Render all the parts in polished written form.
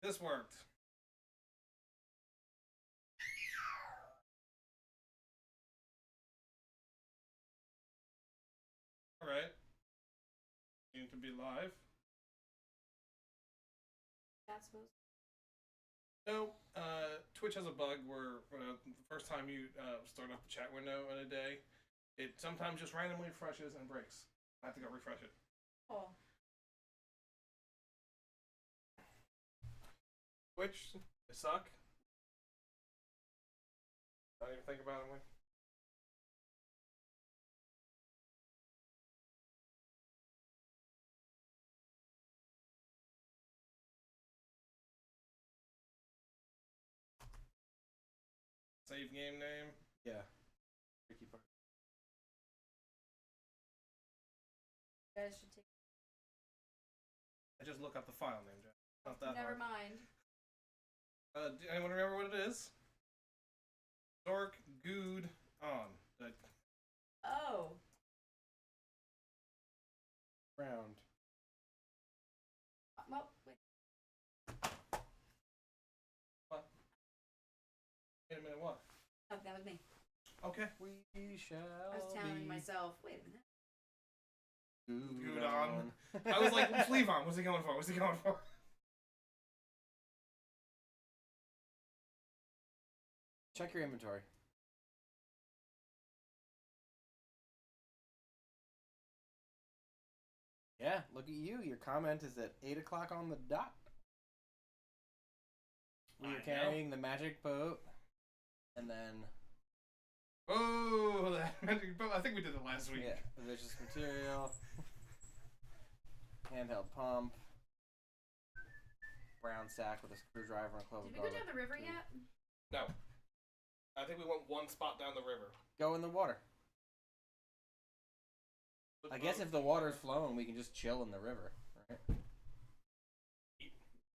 This worked. Alright. Seem to be live. That's supposed No, Twitch has a bug where the first time you start up the chat window in a day, it sometimes just randomly refreshes and breaks. I have to go refresh it. Oh. Twitch, they suck. Don't even think about it. Save game name. Yeah. Tricky part. You guys should take. I just look up the file name, Jack. Not that Never hard. mind. Do anyone remember what it is? Zork Good on. Oh. Round. Well, wait. What? Wait a minute, what? Oh, that was me. Okay. We shall. I was telling myself. Wait a minute. Good on. I was like, sleeve on. What's he going for? What's he going for? Check your inventory. Yeah, look at you. Your comment is at 8 o'clock on the dot. We are carrying the magic boat, and then. Oh, that magic boat. I think we did it last week. Yeah, the vicious material. Handheld pump. Brown sack with a screwdriver and a clove Did of we go garlic. down the river yet? No. I think we went one spot down the river. Go in the water. I guess if the water's flowing, we can just chill in the river, right?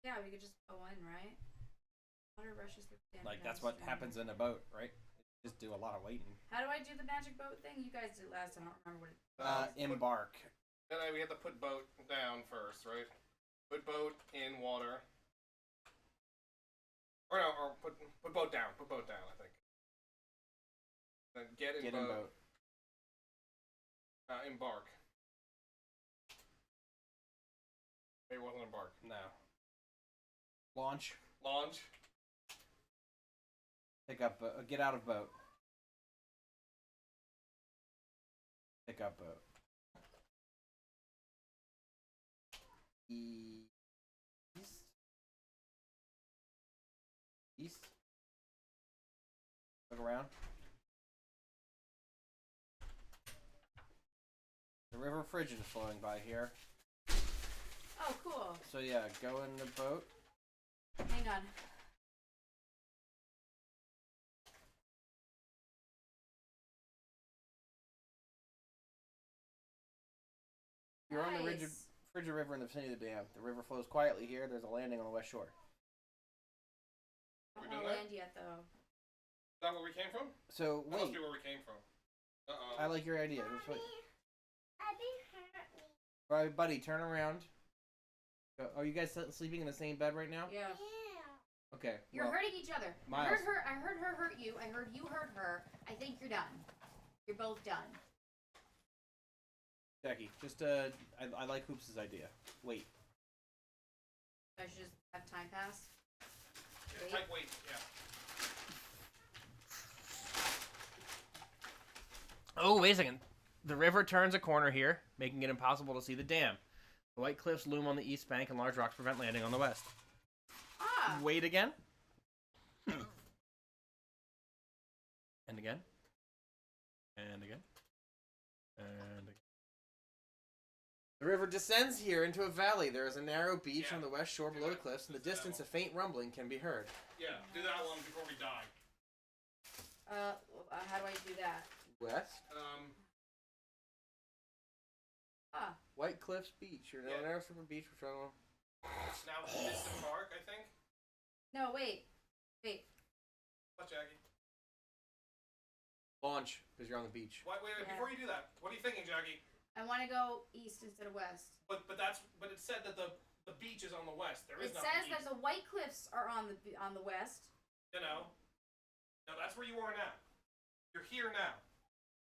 Yeah, we could just go in, right? Water rushes through the Like, that's what happens in a boat, right? Just do a lot of waiting. How do I do the magic boat thing? You guys did last time. I don't remember what it. Embark. Then we had to put boat down first, right? Put boat in water. Or no, or put boat down. Put boat down, I think. Then get in boat. Embark. Maybe it wasn't embark. No. Launch. Launch. Pick up. Get out of boat. Pick up boat. East. East. Look around. The river Frigid is flowing by here. Oh, cool. So yeah, go in the boat. Hang on. You're on the Frigid River in the vicinity of the dam. The river flows quietly here. There's a landing on the west shore. Don't We doing want to that? land yet, though. Is that where we came from? So That must wait, be where we came from. I like your idea. Just wait. Abby hurt me. All right, buddy, turn around. Are you guys sleeping in the same bed right now? Yeah. Yeah. Okay. You're well, hurting each other. Miles. I heard her hurt you. I heard you hurt her. I think you're done. You're both done. Jackie, just I like Hoops' idea. Wait. I should just have time pass. Wait. Type wait, yeah. Oh, wait a second. The river turns a corner here, making it impossible to see the dam. The white cliffs loom on the east bank, and large rocks prevent landing on the west. Ah. Wait again. And again. And again. And again. The river descends here into a valley. There is a narrow beach on the west shore below the cliffs. In the distance, a faint rumbling can be heard. Yeah, do that one before we die. How do I do that? West. White Cliffs Beach. You're Yeah. on narrow strip of beach. Which I It's now Distant Park, I think. No, wait. What, Jackie? launch because you're on the beach. Wait, Yeah. before you do that, what are you thinking, Jackie? I want to go east instead of west. But it said that the the beach is on the west. There is It nothing says that east. the White Cliffs are on the west. You know. Now that's where you are now. You're here now.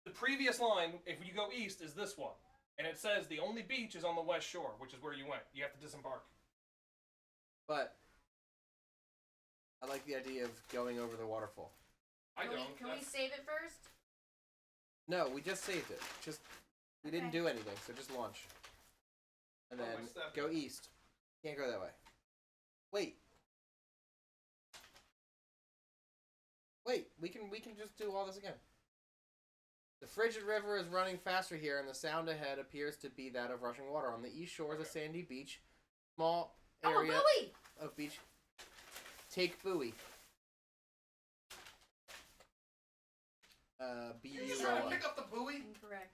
The previous line, if you go east, is this one. And it says the only beach is on the west shore, which is where you went. You have to disembark. But I like the idea of going over the waterfall. I don't. Can we save it first? No, we just saved it. We didn't Okay. do anything, so just launch. And Oh, then my step. go east. Can't go that way. Wait. Wait, we can just do all this again. The frigid river is running faster here, and the sound ahead appears to be that of rushing water. On the east shore is a sandy beach. Small area Oh, a buoy! of beach. Take buoy. You're just trying to pick up the buoy? Incorrect.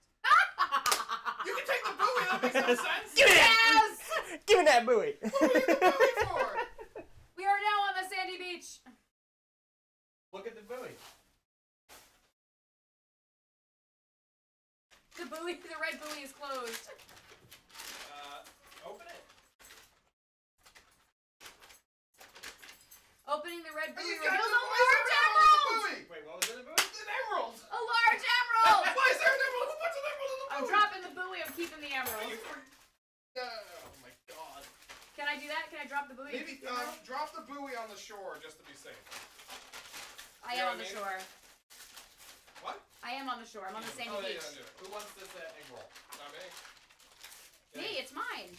You can take the buoy, that makes no sense! Give me Yes! that! Give me that buoy! What are you the buoy for? We are now on the sandy beach. Look at the buoy. The red buoy is closed. Open it. Opening the red buoy You reveals got a the large emerald! Wait, what was in the buoy? It's an emerald! A large emerald! Why is there an emerald? Who puts an emerald in the buoy? I'm dropping the buoy. I'm keeping the emerald. Oh my god. Can I do that? Can I drop the buoy? Maybe drop the buoy on the shore just to be safe. I You know am on what I the mean? shore. What? I am on the shore. I'm on the sandy Oh, yeah, beach. do it. Who wants this egg roll? Not me. Me, it's mine.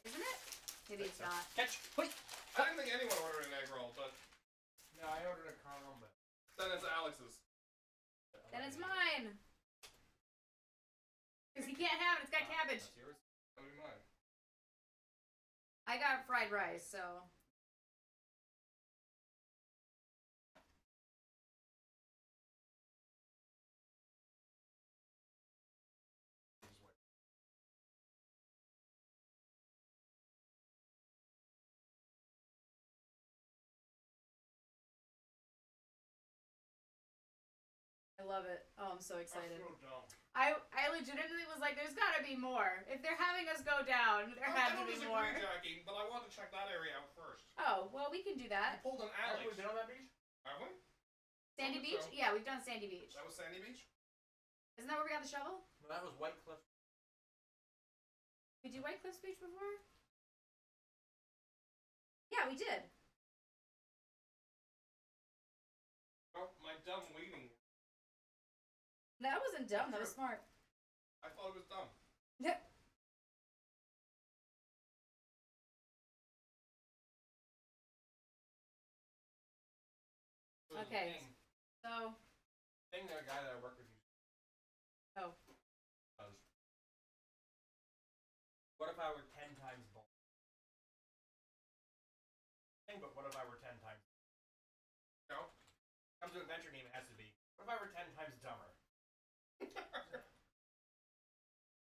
Isn't it? Maybe it's not. Catch! Wait! I didn't think anyone ordered an egg roll, but No, I ordered a caramel, but... then it's Alex's. Then it's mine. Because he can't have it. It's got cabbage. That's yours? That'll be mine. I got fried rice, so. I love it. Oh, I'm so excited. I'm so dumb. I legitimately was like, there's gotta be more. If they're having us go down, there had to be more. Jackie, but I want to check that area out first. Oh, well, we can do You that. pulled an Alex. Have we been on that beach? Have we? Sandy I think Beach? so. Yeah, we've done Sandy Beach. That was Sandy Beach? Isn't that where we got the shovel? No, that was White Cliff. We do White Cliffs Beach before? Yeah, we did. Oh, my dumb waiting. That wasn't dumb. That was smart. I thought it was dumb. Yep. Okay. So, Thing that a guy that I work with used oh. was, what if I were 10 times bald? But what if I were 10 times? No. Comes to adventure game, it has to be. What if I were 10 times dumber?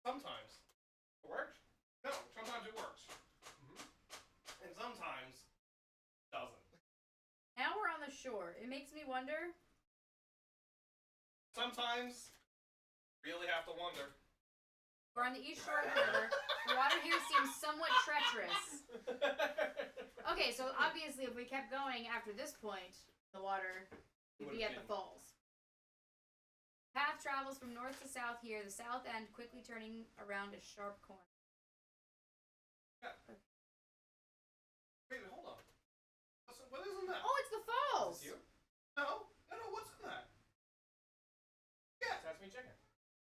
Sometimes. It works? No, sometimes it works. And sometimes it doesn't. Now we're on the shore. It makes me wonder. Sometimes really have to wonder. We're on the east shore of the river. The water here seems somewhat treacherous. Okay, so obviously if we kept going after this point, the water would be at the falls. Path travels from north to south here, the south end quickly turning around a sharp corner. Wait, hold on. What is in that? Oh, it's the falls! Is this you? No, what's in that? Yeah. That's me chicken.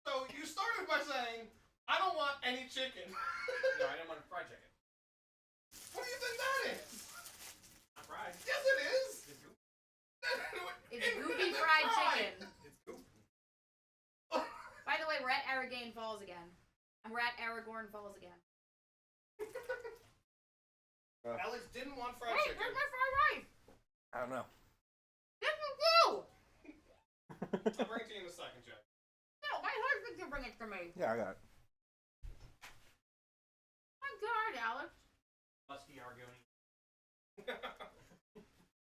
So you started by saying, I don't want any chicken. No, I didn't want fried chicken. What do you think that is? Not fried. Yes, it is. It's goop. It's goopy fried chicken. It's goop. By the way, we're at Arrogane Falls again. And we're at Aragorn Falls again. Alex didn't want fried Hey, chicken. where's my fried rice? I don't know. This is you! I'll bring it to you in a second, Jack. No, my husband can bring it to me. Yeah, I got it. My God, Alex. Musky Argoni.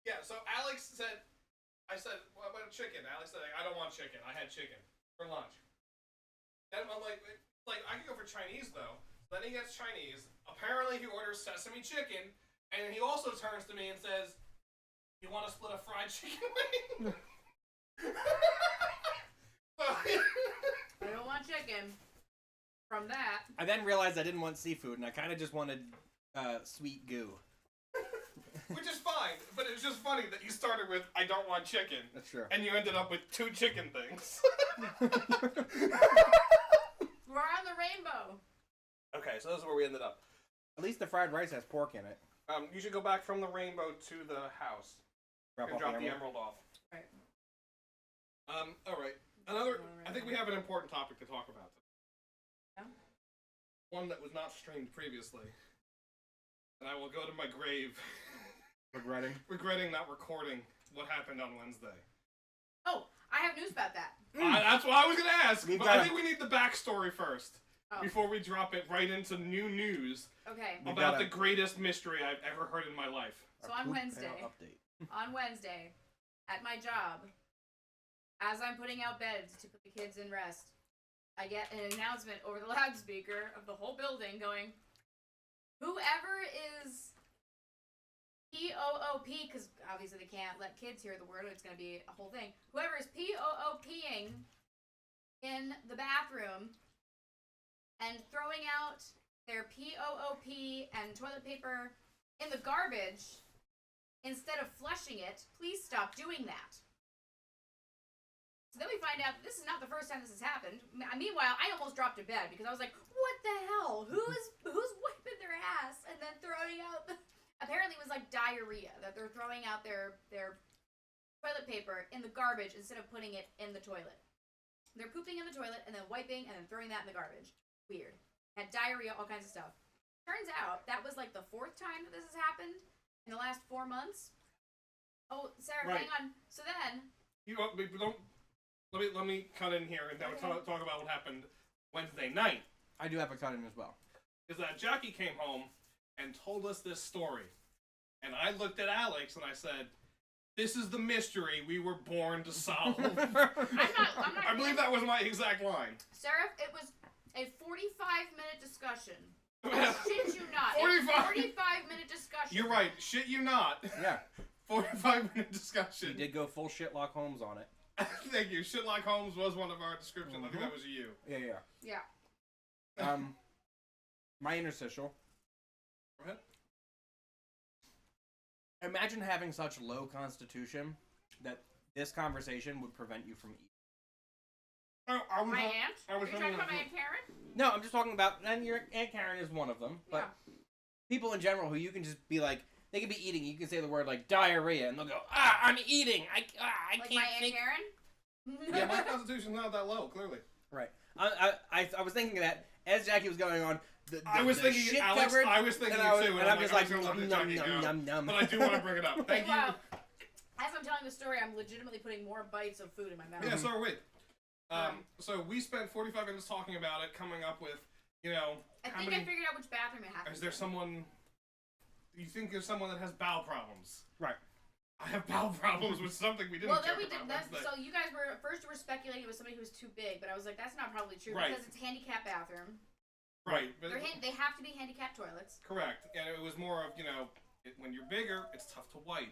Yeah, so Alex said, I said, what about chicken? Alex said, I don't want chicken. I had chicken for lunch. And I'm like I could go for Chinese, though. Then he gets Chinese. Apparently, he orders sesame chicken, and he also turns to me and says, "You want to split a fried chicken wing?" I don't want chicken. From that. I then realized I didn't want seafood, and I kind of just wanted sweet goo. Which is fine, but it's just funny that you started with, "I don't want chicken." That's true. And you ended up with 2 chicken things. We're on the rainbow. Okay, so this is where we ended up. At least the fried rice has pork in it. You should go back from the rainbow to the house. Drop And off drop the the emerald. emerald off. Right. Alright. I think we have an important topic to talk about today. Yeah. One that was not streamed previously. And I will go to my grave regretting not recording what happened on Wednesday. Oh, I have news about that. That's what I was going to ask. We've But got I think we need the backstory first. Oh. Before we drop it right into new news Okay. We've about got the a- greatest mystery I've ever heard in my life. So Our on poop Wednesday. panel update. On Wednesday, at my job, as I'm putting out beds to put the kids in rest, I get an announcement over the loudspeaker of the whole building going, "Whoever is POOP," because obviously they can't let kids hear the word, it's going to be a whole thing. Whoever is POOPing in the bathroom and throwing out their POOP and toilet paper in the garbage instead of flushing it, please stop doing that. So then we find out that this is not the first time this has happened. Meanwhile, I almost dropped a bed because I was like, what the hell? Who's wiping their ass and then throwing out the... Apparently it was like diarrhea, that they're throwing out their toilet paper in the garbage instead of putting it in the toilet. They're pooping in the toilet and then wiping and then throwing that in the garbage. Weird. Had diarrhea, all kinds of stuff. Turns out that was like the 4th time that this has happened in the last 4 months. Oh, Sarah, Right. hang on. So then... Let me cut in here and Okay. talk about what happened Wednesday night. I do have a cut in as well. Is that Jackie came home and told us this story. And I looked at Alex and I said, "This is the mystery we were born to solve." I'm not I believe that was my exact line. Sarah, it was a 45-minute discussion. I shit you not. 45 45-minute discussion. You're right. Shit you not. Yeah. 45-minute You discussion. did go full Sherlock Holmes on it. Thank you. Shitlock Holmes was one of our descriptions. I think that was you. Yeah. Yeah. My interstitial. Go ahead. Imagine having such low constitution that this conversation would prevent you from eating. Oh, My aunt? I was Are you talking about my Aunt Karen? No, I'm just talking about, and your Aunt Karen is one of them, but people in general who you can just be like, they could be eating, you can say the word like diarrhea, and they'll go, I'm eating, I Like can't my Aunt think. Karen? Yeah, my constitution's not that low, clearly. Right. I was thinking that as Jackie was going on, I was thinking, shit Alex, cupboard, I was thinking and too, and I'm just like, I'm num, gonna num, let Jackie num, go. num, num. But I do want to bring it up. Thank you. Wow. As I'm telling the story, I'm legitimately putting more bites of food in my mouth. Yeah, so are we. So we spent 45 minutes talking about it, coming up with, I think I figured out which bathroom it happened. Is there someone... You think there's someone that has bowel problems? Right. I have bowel problems with something we didn't Well, care then we did about that. Wednesday. So you guys were speculating it was somebody who was too big, but I was like, that's not probably true Right. because it's handicap bathroom. Right. But They have to be handicap toilets. correct. And it was more of, when you're bigger, it's tough to wipe.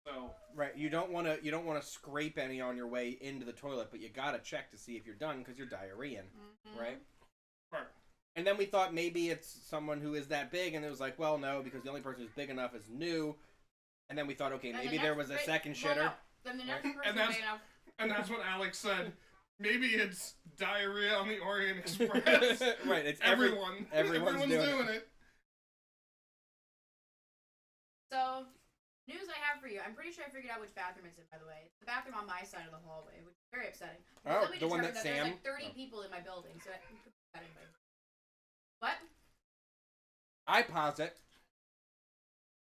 So... Right, you don't want to scrape any on your way into the toilet, but you gotta check to see if you're done because you're diarrheaing, right? Right. And then we thought maybe it's someone who is that big, and it was like, well, no, because the only person who's big enough is new. And then we thought, okay, maybe there was a second shitter. No. Then the next Right. person that's- big enough. And that's what Alex said. Maybe it's diarrhea on the Orient Express. Right, it's everyone's everyone's doing it. So, news I have for you. I'm pretty sure I figured out which bathroom it's in, by the way. It's the bathroom on my side of the hallway, which is very upsetting. Oh, Then we the one determined that there's Sam- like 30 people in my building, so you could put that in my... What? I posit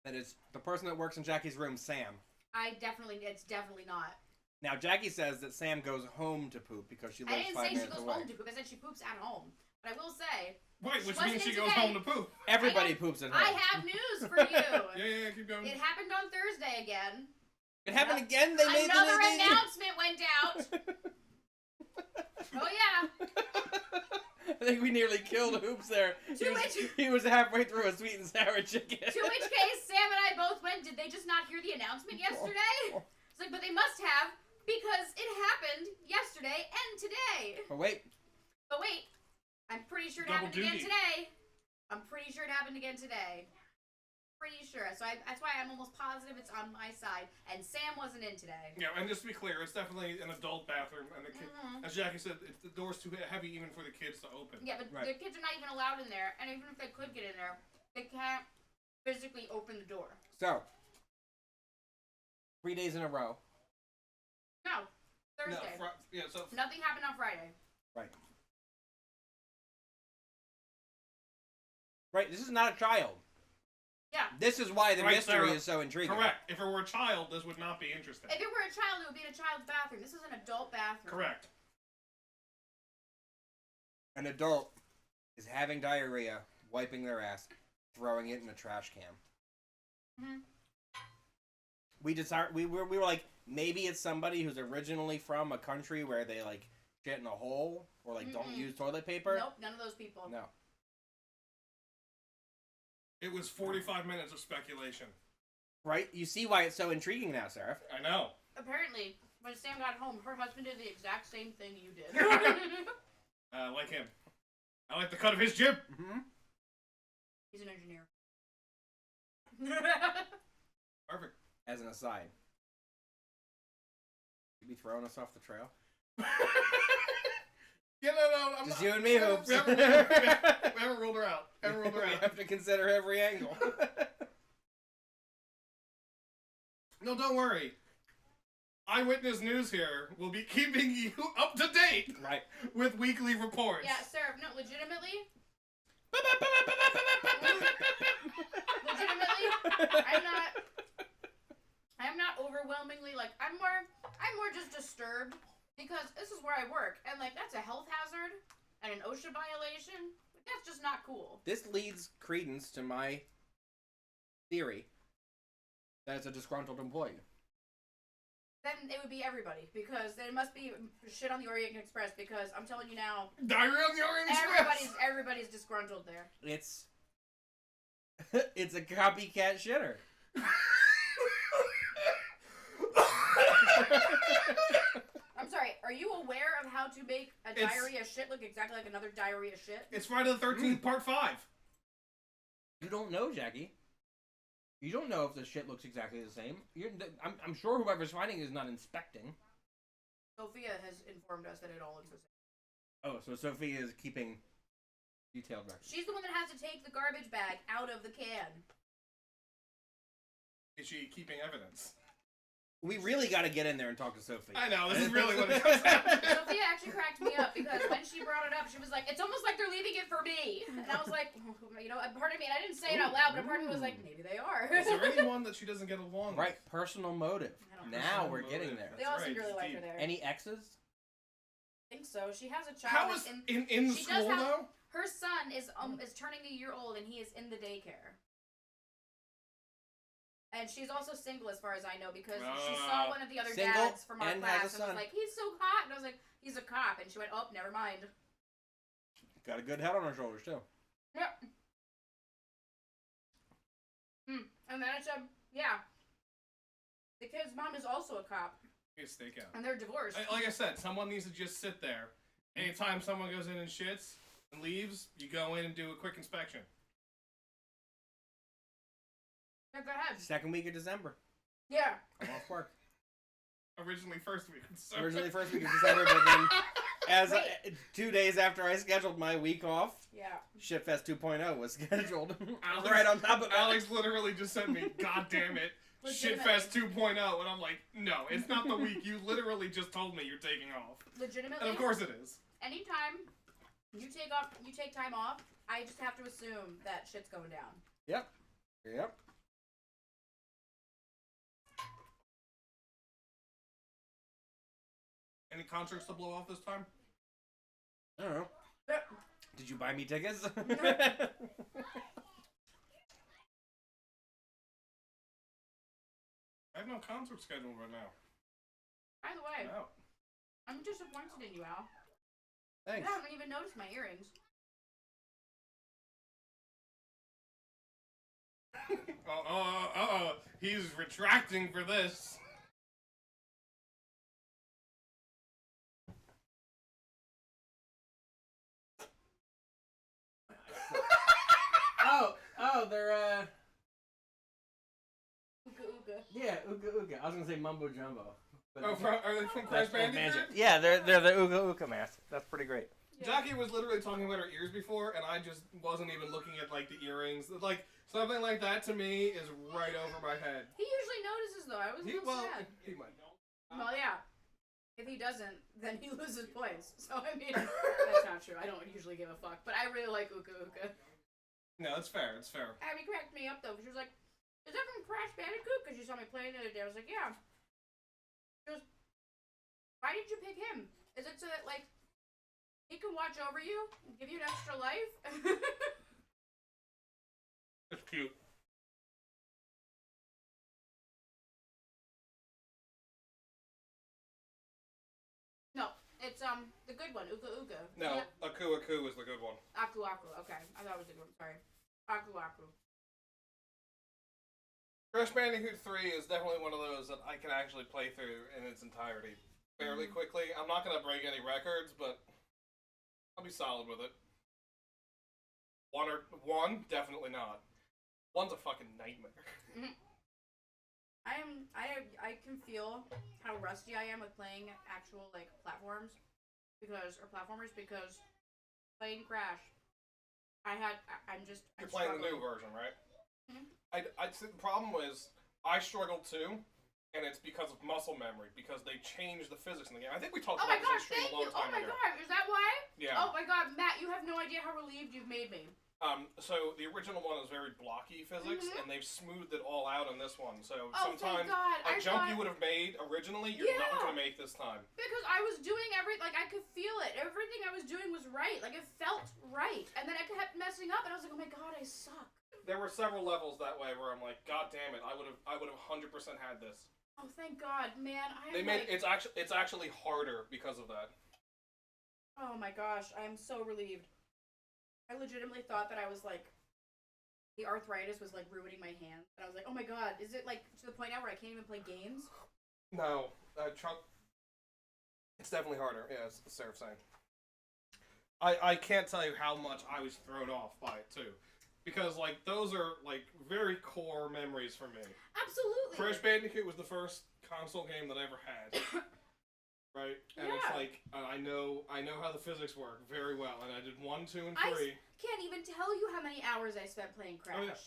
that it's the person that works in Jackie's room, Sam. It's definitely not. Now, Jackie says that Sam goes home to poop because she I lives didn't 5 say she minutes goes away. home to poop. I said she poops at home. But I will say, Right, which wasn't means she in goes today. home to poop. Everybody poops at home. I have news for you. Yeah, keep going. It happened on Thursday again. It happened again. They made Another the announcement went out. Oh yeah. I think we nearly killed Hoops there. To He was halfway through a sweet and sour chicken. To which case, Sam and I both went, did they just not hear the announcement yesterday? It's like, but they must have, because it happened yesterday and today. But wait. I'm pretty sure it Double happened again duty. today. Pretty sure. So that's why I'm almost positive it's on my side. And Sam wasn't in today. Yeah, and just to be clear, it's definitely an adult bathroom, and the kid, as Jackie said, the door's too heavy even for the kids to open. Yeah, but Right. the kids are not even allowed in there. And even if they could get in there, they can't physically open the door. So, 3 days in a row. No, Thursday. No, so Nothing happened on Friday. Right, this is not a child. Yeah. This is why the Right, mystery Sarah. is so intriguing. correct. If it were a child, this would not be interesting. If it were a child, it would be in a child's bathroom. This is an adult bathroom. Correct. An adult is having diarrhea, wiping their ass, throwing it in a trash can. Mm-hmm. We were like, maybe it's somebody who's originally from a country where they like shit in a hole or like don't use toilet paper. Nope, none of those people. No. It was 45 minutes of speculation. Right? You see why it's so intriguing now, Sarah. I know. Apparently, when Sam got home, her husband did the exact same thing you did. I like him. I like the cut of his jib. Mm-hmm. He's an engineer. Perfect. As an aside, you be throwing us off the trail? Yeah, no, I'm Just not. you and me, Hoops. We haven't ruled her out. We have to consider every angle. No, don't worry. Eyewitness News here will be keeping you up to date Right. with weekly reports. Yeah, Sarah, no, legitimately, I'm not overwhelmingly, like, I'm more just disturbed because this is where I work, and, like, that's a health hazard and an OSHA violation. That's just not cool. This leads credence to my theory that it's a disgruntled employee. Then it would be everybody, because there must be shit on the Orient Express, because I'm telling you now, Diarrhea on the Orient Express. everybody's disgruntled there. It's it's a copycat shitter. I'm sorry, are you aware of how to make a It's- diarrhea shit look exactly like another diarrhea shit? It's Friday the 13th, Part 5. You don't know, Jackie. You don't know if the shit looks exactly the same. I'm sure whoever's finding it is not inspecting. Sophia has informed us that it all looks the same. Oh, so Sophie is keeping detailed records. She's the one that has to take the garbage bag out of the can. Is she keeping evidence? We really got to get in there and talk to Sophie. I know, this is really what it comes down to. Sophia actually cracked me up because when she brought it up, she was like, it's almost like they're leaving it for me. And I was like, you know, a part of me, and I didn't say it out loud, but a part of me was like, maybe they are. Is there anyone that she doesn't get along with? Right, personal motive. I don't Now Personal we're getting motive. there. They all That's seem to right, really like deep. her there. Any exes? I think so. She has a child. How is that's in the she does school, have- though? her son is turning a year old, and he is in the daycare. And she's also single, as far as I know, because she saw one of the other Single dads from our and has a class and was son. like, he's so hot. And I was like, he's a cop. And she went, oh, never mind. Got a good head on her shoulders, too. Yep. And then I said, yeah. The kid's mom is also a cop. Get a stakeout. And they're divorced. Like I said, someone needs to just sit there. Anytime someone goes in and shits and leaves, you go in and do a quick inspection. Yeah, go ahead. Second week of December. Yeah. I'm off work. Originally first week. of December. Originally first week of December, but then as Wait. 2 days after I scheduled my week off, Yeah. Shitfest 2.0 was scheduled. Alex- Right on top of it. Alex literally just sent me, God damn it, Legitimately. Shitfest 2.0, and I'm like, no, it's not the week. You literally just told me you're taking off. Legitimately. And of course it is. Anytime you take time off, I just have to assume that shit's going down. Yep. Any concerts to blow off this time? I don't know. Did you buy me tickets? I have no concert scheduled right now. By the way, No. I'm disappointed in you, Al. Thanks. You haven't even noticed my earrings. He's retracting for this. They're Ooga ooga. yeah, Ooga Ooga. I was gonna say Mumbo Jumbo. But Are they from Crash Bandicoot? Yeah, they're the Ooga Ooga mask. That's pretty great. Yeah. Jackie was literally talking about her ears before, and I just wasn't even looking at like the earrings. Like something like that to me is right over my head. He usually notices though. I was a little sad. He might. Well, yeah. If he doesn't, then he loses points. So I mean, that's not true. I don't usually give a fuck, but I really like Ooga Ooga. No, it's fair. It's fair. Abby cracked me up though. She was like, "Is that from Crash Bandicoot?" Because she saw me playing the other day. I was like, "Yeah." She goes, "Why did you pick him? Is it so that like he can watch over you and give you an extra life?" It's cute. No, it's the good one, Ooga Ooga. No, Yeah. Aku Aku is the good one. Aku Aku. Okay, I thought it was the good one. Sorry, Aku Aku. Crash Bandicoot 3 is definitely one of those that I can actually play through in its entirety fairly quickly. I'm not going to break any records, but I'll be solid with it. One, definitely not. One's a fucking nightmare. I can feel how rusty I am with playing actual like platformers because playing Crash, I'm You're playing the new version, right? I'd say the problem was I struggled too, and it's because of muscle memory, because they changed the physics in the game. I think we talked Oh my about gosh, this on stream thank a long you! Oh time my ago. god, is that why? Yeah. Oh my god, Matt, you have no idea how relieved you've made me. So the original one is very blocky physics, and they've smoothed it all out in this one. So Oh sometimes thank god, a jump you would have made originally, you're not Yeah. going to make this time. Because I was doing I could feel it. Everything I was doing was right. Like it felt right. And then I kept messing up and I was like, oh my god, I suck. There were several levels that way where I'm like, God damn it, I would have 100% had this. Oh thank god, man. It's actually harder because of that. Oh my gosh, I am so relieved. I legitimately thought that I was like, the arthritis was like ruining my hands, and I was like, oh my god, is it like to the point now where I can't even play games? No, it's definitely harder. Yeah, as Sarah's saying. I can't tell you how much I was thrown off by it too, because like those are like very core memories for me. Absolutely. Crash Bandicoot was the first console game that I ever had. Right, and it's Yeah. like I know how the physics work very well, and I did 1, 2, and 3. I can't even tell you how many hours I spent playing Crash. Oh, yeah.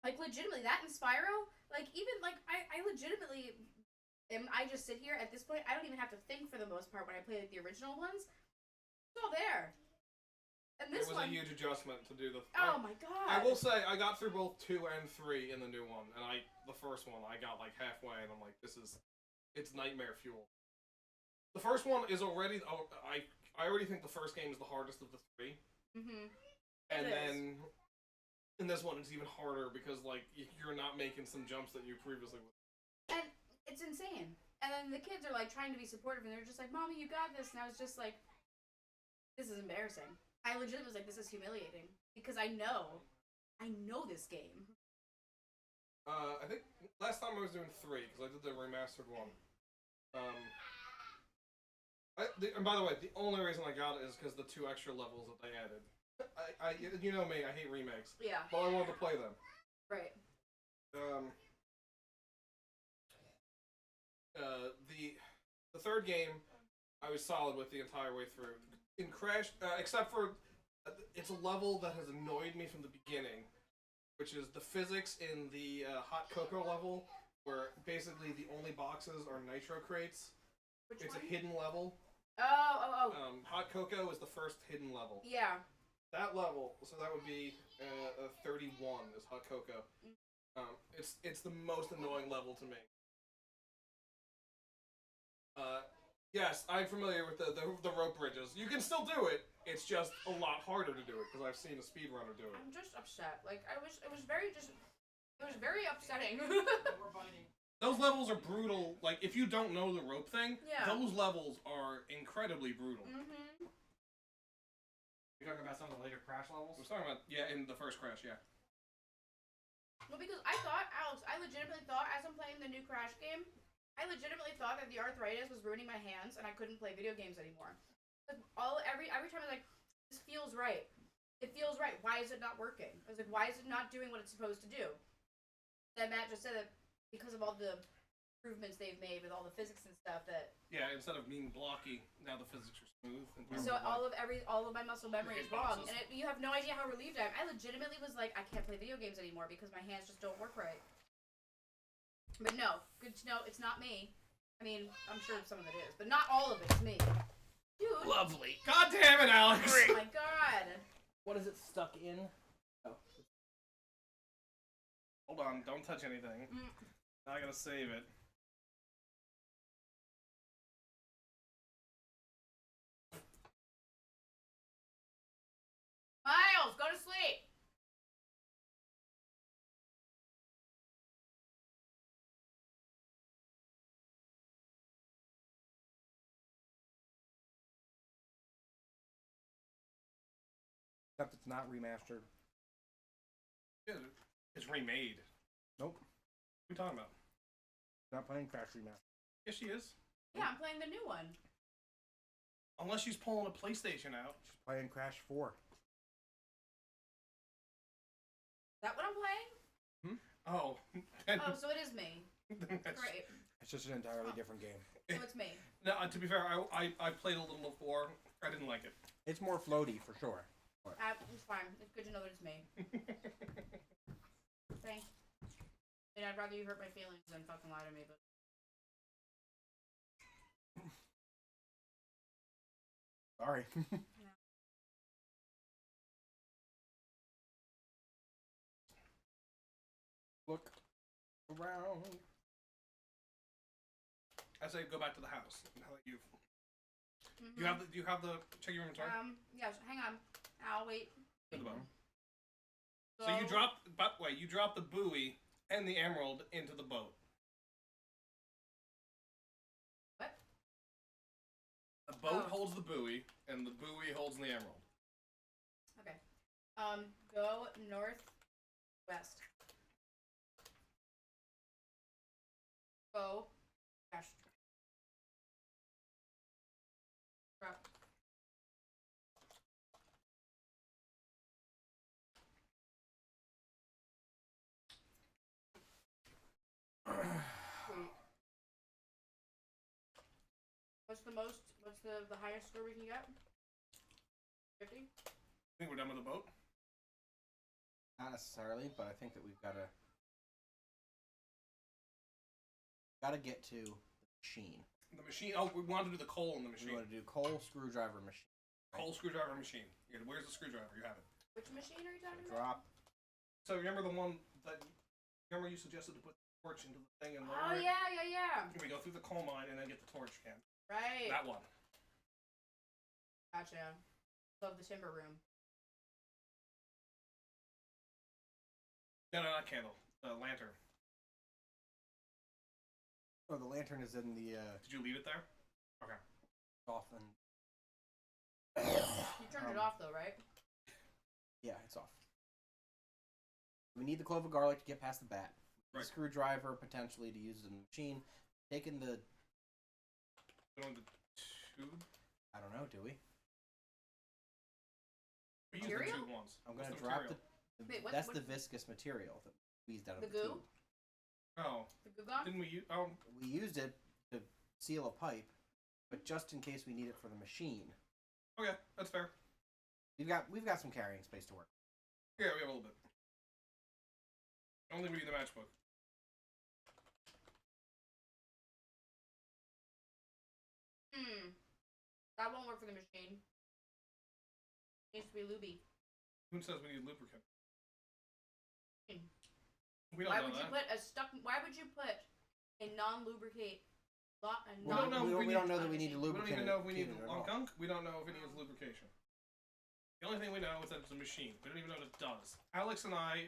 Like legitimately, that and Spyro. Like even like I legitimately, I just sit here at this point. I don't even have to think for the most part when I play like, the original ones. It's all there. And this It was one, a huge adjustment to do the. oh my god! I will say I got through both 2 and 3 in the new one, and the first one I got like halfway, and I'm like, it's nightmare fuel. The first one is already. I already think the first game is the hardest of the 3. And then in this one it's even harder because like you're not making some jumps that you previously would. And it's insane. And then the kids are like trying to be supportive, and they're just like, "Mommy, you got this." And I was just like, "This is embarrassing." I legitimately was like, "This is humiliating," because I know this game. I think last time I was doing 3 because I did the remastered one. And by the way, the only reason I got it is because the 2 extra levels that they added. You know me, I hate remakes, Yeah. but I wanted to play them. Right. The third game, I was solid with the entire way through. In Crash, except for it's a level that has annoyed me from the beginning, which is the physics in the hot cocoa level, where basically the only boxes are nitro crates. Which It's one? a hidden level. Oh. Hot cocoa is the first hidden level. Yeah. That level, so that would be 31 is hot cocoa. It's the most annoying level to me. Yes, I'm familiar with the rope bridges. You can still do it. It's just a lot harder to do it because I've seen a speedrunner do it. I'm just upset. Like it was very upsetting. Those levels are brutal. Like if you don't know the rope thing, Yeah. those levels are incredibly brutal. You're talking about some of the later Crash levels? I was talking about in the first Crash, yeah. Well, because because I thought, Alex, I legitimately thought as I'm playing the new Crash game, I legitimately thought that the arthritis was ruining my hands and I couldn't play video games anymore. Every time I was like, this feels right. It feels right. Why is it not working? I was like, why is it not doing what it's supposed to do? Then Matt just said that because of all the improvements they've made with all the physics and stuff that. Yeah, instead of being blocky, now the physics are smooth. So all of my muscle memory is wrong, and you have no idea how relieved I am. I legitimately was like, I can't play video games anymore because my hands just don't work right. But no, good to know it's not me. I mean, I'm sure some of it is, but not all of it's me. Dude. Lovely. God damn it, Alex! Oh my god. What is it stuck in? Oh. Hold on, don't touch anything. Now I gotta save it. Miles, go to sleep. Except it's not remastered. Yeah, it's remade. Nope. What are you talking about? Not playing Crash Remastered. Yes, she is. Yeah, I'm playing the new one. Unless she's pulling a PlayStation out. She's playing Crash 4. Is that what I'm playing? Oh. Oh, so it is me. Great. It's just an entirely different game. So it's me. No, to be fair, I played a little before. I didn't like it. It's more floaty for sure. It's fine. It's good to know that it's me. Thanks. And I'd rather you hurt my feelings than fucking lie to me, but. Sorry. Look around. I say go back to the house. How about you? Mm-hmm. Do you have the check your inventory? Yes. Hang on. I'll wait. To the boat. So, So you drop the buoy and the emerald into the boat. What? The boat Oh. holds the buoy, and the buoy holds the emerald. Okay. Go northwest. Go. Gosh. Drop. What's the highest score we can get? 50? Think we're done with the boat? Not necessarily, but I think that we've got to get to the machine. The machine. Oh, we want to do the coal in the We machine. want to do coal screwdriver machine. Coal screwdriver machine. Yeah, where's the screwdriver? You have it. Which machine are you talking about? Drop. So remember the one that you suggested to put the torch into the thing and Oh lower it? yeah. We go through the coal mine and then get the torch can. Right. That one. Gotcha. Love the timber room. No, not candle. The lantern. Oh, the lantern is in the Did you leave it there? Okay. off and You turned it off though, right? yeah, it's off. We need the clove of garlic to get past the bat. Right. The screwdriver potentially to use in the machine. Taking the Going the tube. I don't know, do we? We used the Material? tube once. I'm What's gonna the drop material? Wait, that's what- the viscous material that we squeezed out of The the goo? tube. Oh, The goo gone? didn't we use? Oh, We used it to seal a pipe, but just in case we need it for the machine. okay, that's fair. We've got some carrying space to work. Yeah, we have a little bit. I don't think we need the matchbook. That won't work for the machine. Needs to be looby. Who says we need lubricant? Hmm. We don't Why know would that. Why would you put a non-lubricate? We don't know. We don't know that we need to We don't lubricate even know if we need it at long all. gunk. We don't know if it needs lubrication. The only thing we know is that it's a machine. We don't even know what it does. Alex and I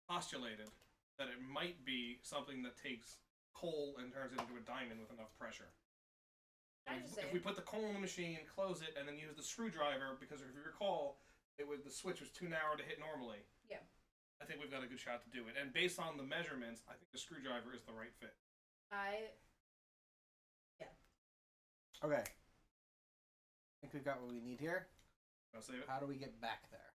postulated that it might be something that takes coal and turns it into a diamond with enough pressure. Can I just say? If we put the coal in the machine, close it, and then use the screwdriver, because if you recall, the switch was too narrow to hit normally. Yeah. I think we've got a good shot to do it. And based on the measurements, I think the screwdriver is the right fit. Okay. I think we've got what we need here. I'll save it. How do we get back there?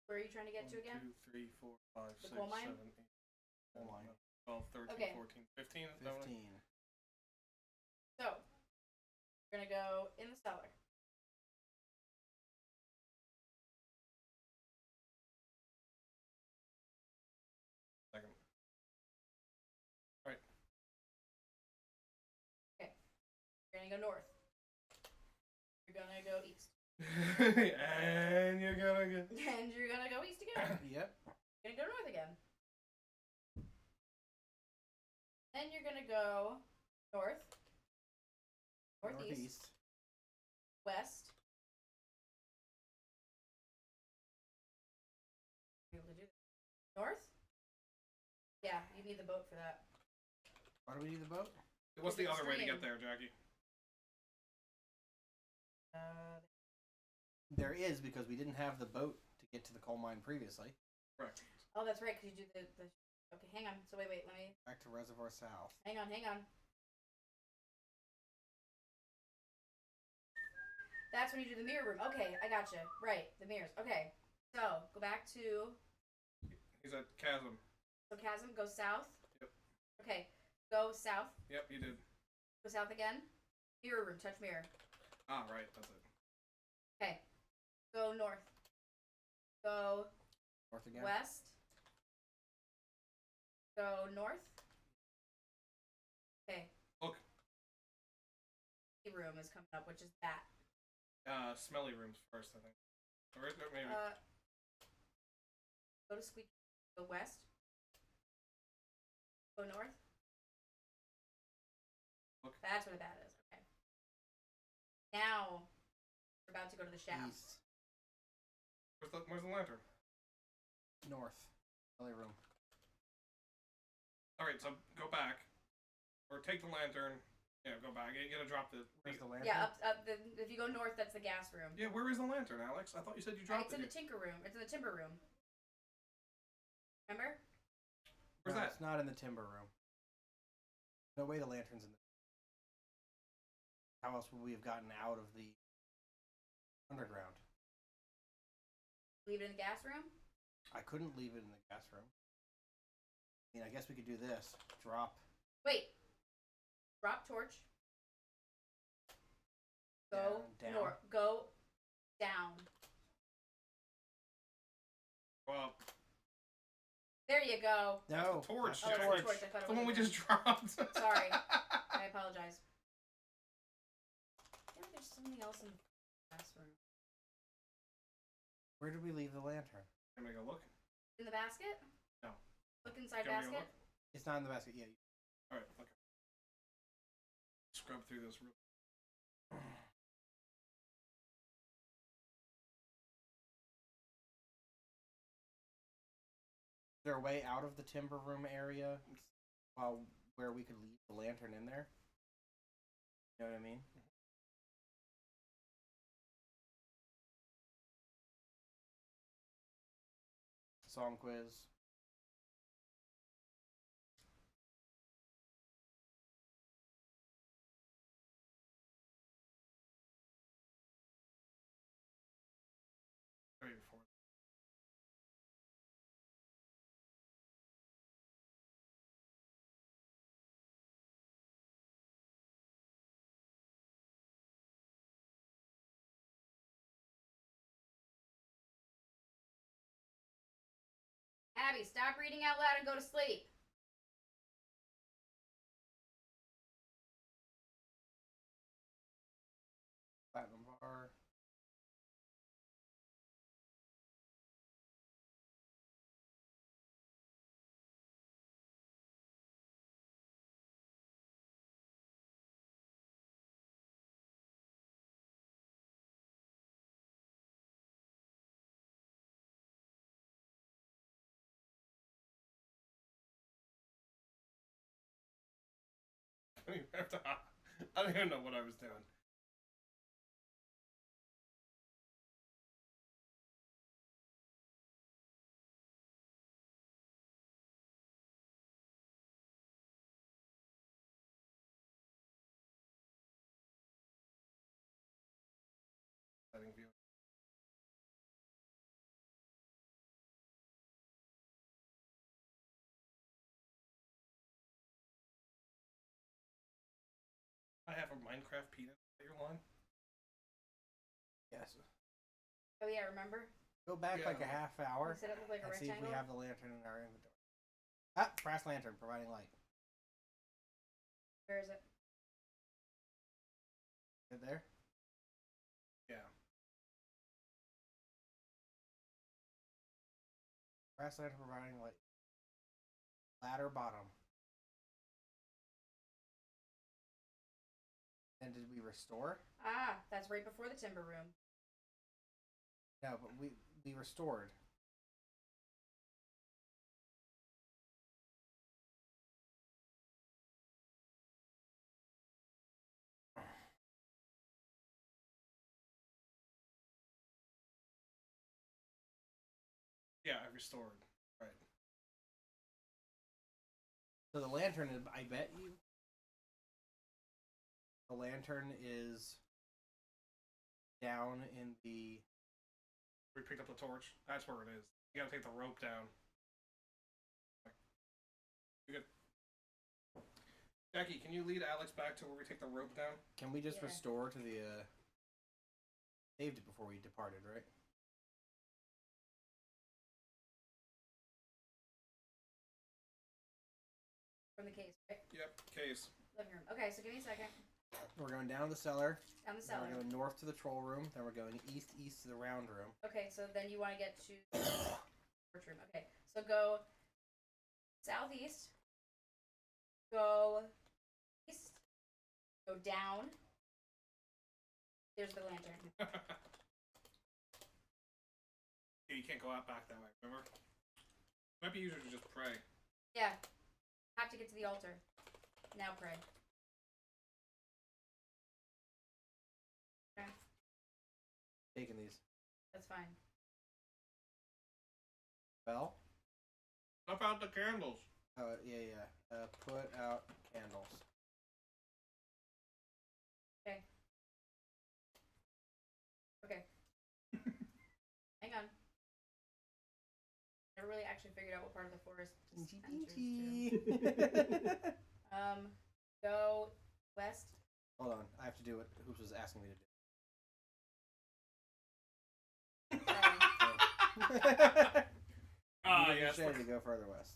Where are you trying to get to again? 1, 2, 3, 4, 5, The 6, coal mine? 7, 8, Coal mine. 12, 13, Okay. 14, 15. Is that what I- 15. So, we're gonna go in the cellar. Second. Right. You're gonna go north. You're gonna go east. And you're gonna get. And you're gonna go east again. Yep. You're gonna go north again. Then you're gonna go north, northeast, west. Be able to do this. North? Yeah, you need the boat for that. Why do we need the boat? What's the It's other way to stream. get there, Jackie? There is, because we didn't have the boat to get to the coal mine previously. Correct. Oh, that's right, because you do the. Okay, hang on. So wait, let me. Back to Reservoir South. Hang on. That's when you do the mirror room. Okay, I gotcha. Right, the mirrors. Okay, so go back to. He's at Chasm. So chasm, go south. Yep. Okay, go south. Yep, you did. Go south again. Mirror room, touch mirror. Ah, right, that's it. Okay, go north. Go North again? west. Go north. Okay. Look. The room is coming up, which is that. Smelly rooms first, I think. Or maybe. Go to squeak. Go west. Go north. Look. That's where that is. Okay. Now we're about to go to the shaft. East. Where's the lantern? North. Belly room. Alright, so go back. Or take the lantern. Yeah, go back. You gotta drop the. Where's the lantern? Yeah, up. If you go north, that's the gas room. Yeah, where is the lantern, Alex? I thought you said you dropped It's in it. the tinker room. It's in the timber room. Remember? Where's No, that? It's not in the timber room. No way the lantern's in the. How else would we have gotten out of the underground? Leave it in the gas room. I couldn't leave it in the gas room. I mean, I guess we could do this. Drop. Wait. Drop torch. Go Down. north. Go down. Well, There you go. No. the torch, that's Oh, the it's Jack. the torch. I thought it the was one we the- just dropped. Sorry. I apologize. I feel like there's something else in the gas room. Where did we leave the lantern? Can we go look? In the basket? No. Look inside Can we go basket. look? It's not in the basket yet. Alright, okay. Scrub through this real. Is there a way out of the timber room area where we could leave the lantern in there? You know what I mean? Song quiz. Right before. Abby, stop reading out loud and go to sleep. Platinum bar. I don't even know what I was doing. Minecraft peanut at your line? Yes. Oh yeah, remember? Go back like a half hour We said it looked like a and see if rectangle. we have the lantern in our inventory. Ah, brass lantern providing light. Where is it? Is it there? Yeah. Brass lantern providing light. Ladder bottom. And did we restore? Ah, that's right before the timber room. No, but we restored. Yeah, I restored. Right. So the lantern, I bet you, the lantern is down in the. We picked up the torch. That's where it is. You gotta take the rope down. You good? Jackie, can you lead Alex back to where we take the rope down? Can we just Yeah. restore to the? Saved it before we departed, right? From the case, right? Yep, case. Living room. Okay, so give me a second. We're going down the cellar. Down the Then cellar. we're going north to the troll room. Then we're going east to the round room. Okay, so then you want to get to the storage room. Okay, so go southeast. Go east. Go down. There's the lantern. Yeah, you can't go out back that way, remember? Might be easier to just pray. Yeah. Have to get to the altar. Now pray. Okay, Taking these. that's fine. Bell. Stop out the candles. Oh yeah. Put out candles. Okay. Hang on. Never really actually figured out what part of the forest this enters to. Go west. Hold on, I have to do what Hoops was asking me to do. Ah, You yes. said to go further west.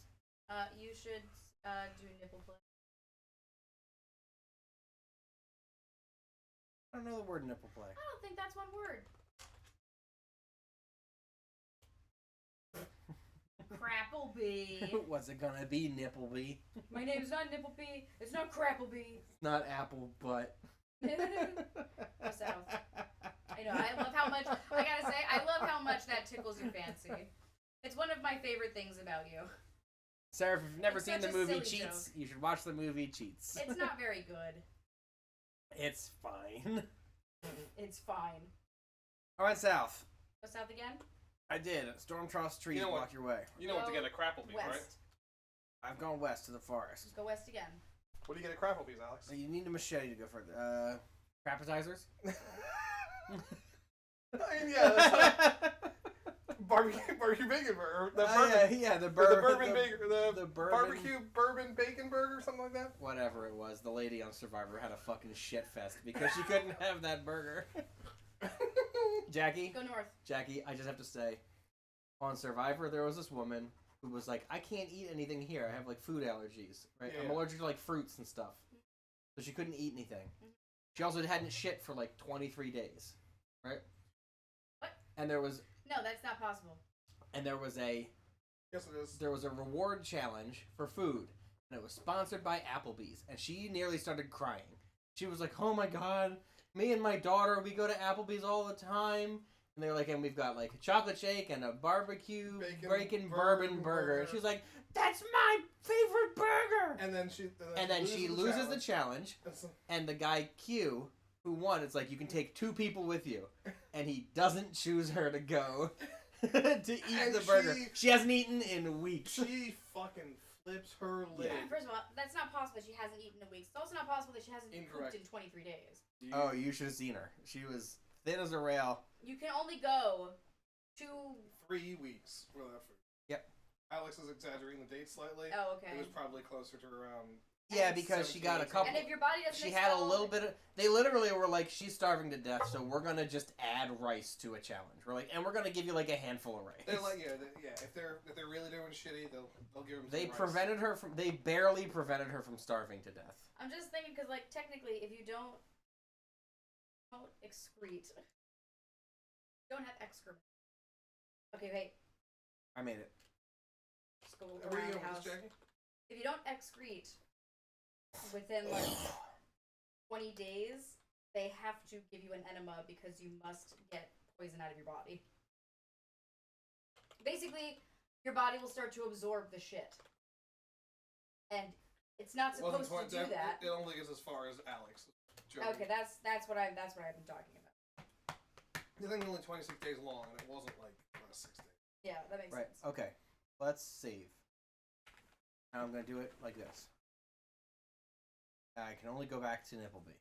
You should do nipple play. I don't know the word nipple play. I don't think that's one word. Crappleby. What's it gonna be, Nippleby? My name's not Nippleby. It's not Crappleby. It's not apple butt. Go south. I know. I love how much. I gotta say, I love how much that tickles your fancy. It's one of my favorite things about you. Sarah, if you've never It's seen such the a movie silly Cheats, joke. you should watch the movie Cheats. It's not very good. It's fine. It's fine. I went south. Go south again. I did. Storm-tossed trees You know what? block your way. You know what to Go get at Crapplebys, right? West. I've gone west to the forest. Just go west again. What do you get at Crapplebys, Alex? So you need a machete to go further. Appetizers? I mean, yeah, that's barbecue bacon burger. The bourbon, yeah, the the bourbon the, bacon, the bourbon, barbecue bourbon bacon burger, something like that. whatever it was. The lady on Survivor had a fucking shit fest because she couldn't have that burger. Jackie, Go north. I just have to say, on Survivor, there was this woman who was like, I can't eat anything here. I have like food allergies, right? Yeah, I'm yeah. allergic to like fruits and stuff. So she couldn't eat anything. She also hadn't shit for like 23 days, right? What? And there was No, that's not possible. a Yes, it is. there was a reward challenge for food, and it was sponsored by Applebee's, and she nearly started crying. She was like, "Oh my god, me and my daughter, we go to Applebee's all the time." And they're like, and we've got like a chocolate shake and a barbecue bacon bourbon burger. And she was like, "That's my favorite burger." And then she She loses the challenge, and the guy Q, who won, it's like you can take 2 people with you, and he doesn't choose her to go to eat And the burger. she- She hasn't eaten in weeks. She fucking flips her lid. First of all, that's not possible that she hasn't eaten in a week. It's also not possible that she hasn't Incorrect. pooped in 23 days. Oh, you should have seen her. She was thin as a rail. You can only go 2... 3 weeks without food. Yep. Alex is exaggerating the date slightly. Oh, okay. It was probably closer to around Yeah, because she got a 17, couple. And if your body doesn't She had a expel little bit of. They literally were like, she's starving to death, so we're gonna just add rice to a challenge. We're like, and we're gonna give you like a handful of rice. They're like, if they're really doing shitty, they'll give them. They some rice. prevented her from. They barely prevented her from starving to death. I'm just thinking because, like, technically, if you don't excrete, don't have excrement. Okay, wait. I made it. Just go Where are around you the going with house. this, Jackie? If you don't excrete within like 20 days, they have to give you an enema because you must get poison out of your body. Basically, your body will start to absorb the shit, and it's not supposed to do that. It only gets as far as Alex. Okay, that's what I've been talking about. The thing's only 26 days long, and it wasn't like 6 days. Yeah, that makes Right. sense. Okay. Let's save. And I'm gonna do it like this. I can only go back to Nippleby.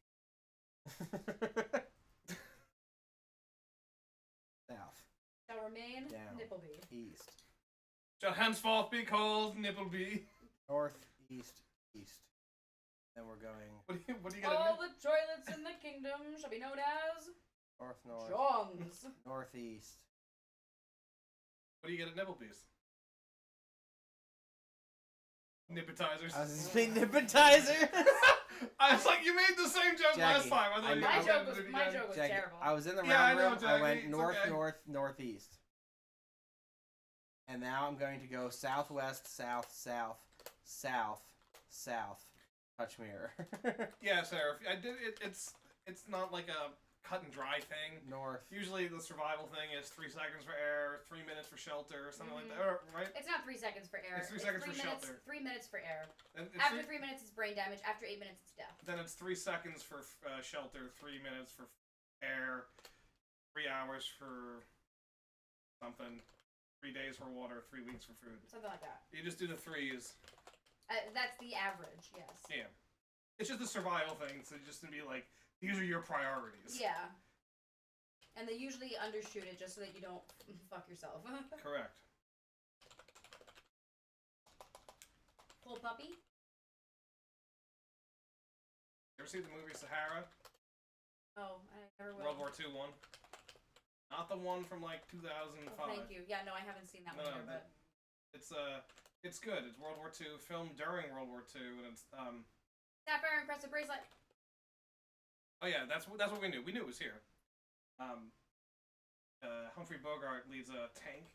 South. Shall remain Down. Nippleby. East. Shall henceforth be called Nippleby. North. East. East. Then we're going What do you got? All the toilets in the kingdom shall be known as north, north, John's. northeast. What do you get at Nipplebee's? Nippetizers. I was just saying nipetizer. I was like, you made the same joke last Jackie, time. I thought I you know- My were joke gonna was do it my again. joke was Jackie, terrible. I was in the Yeah, round I know, room. I Jackie, went it's north, okay. north, northeast. And now I'm going to go southwest, south, south, south, south. Touch mirror. Yeah, Sarah. I did it. It's not like a cut and dry thing. North. Usually the survival thing is 3 seconds for air, 3 minutes for shelter, or something like that. Or, right? It's not 3 seconds for air. It's 3 seconds for 3 minutes, shelter. 3 minutes for air. And it's After 3 minutes, it's brain damage. After 8 minutes, it's death. then it's 3 seconds for shelter, 3 minutes for air, 3 hours for something, 3 days for water, 3 weeks for food. Something like that. You just do the threes. That's the average, yes. Yeah. It's just a survival thing, so just to be like, these are your priorities. Yeah. And they usually undershoot it just so that you don't fuck yourself. Correct. Cool puppy? You ever see the movie Sahara? Oh, I never will. World War II one? Not the one from like 2005. Oh, thank you. Yeah, no, I haven't seen that No, one either, but it's good. It's World War II, filmed during World War II, and it's Sapphire Encrusted Bracelet. oh yeah, that's what we knew. We knew it was here. Humphrey Bogart leads a tank,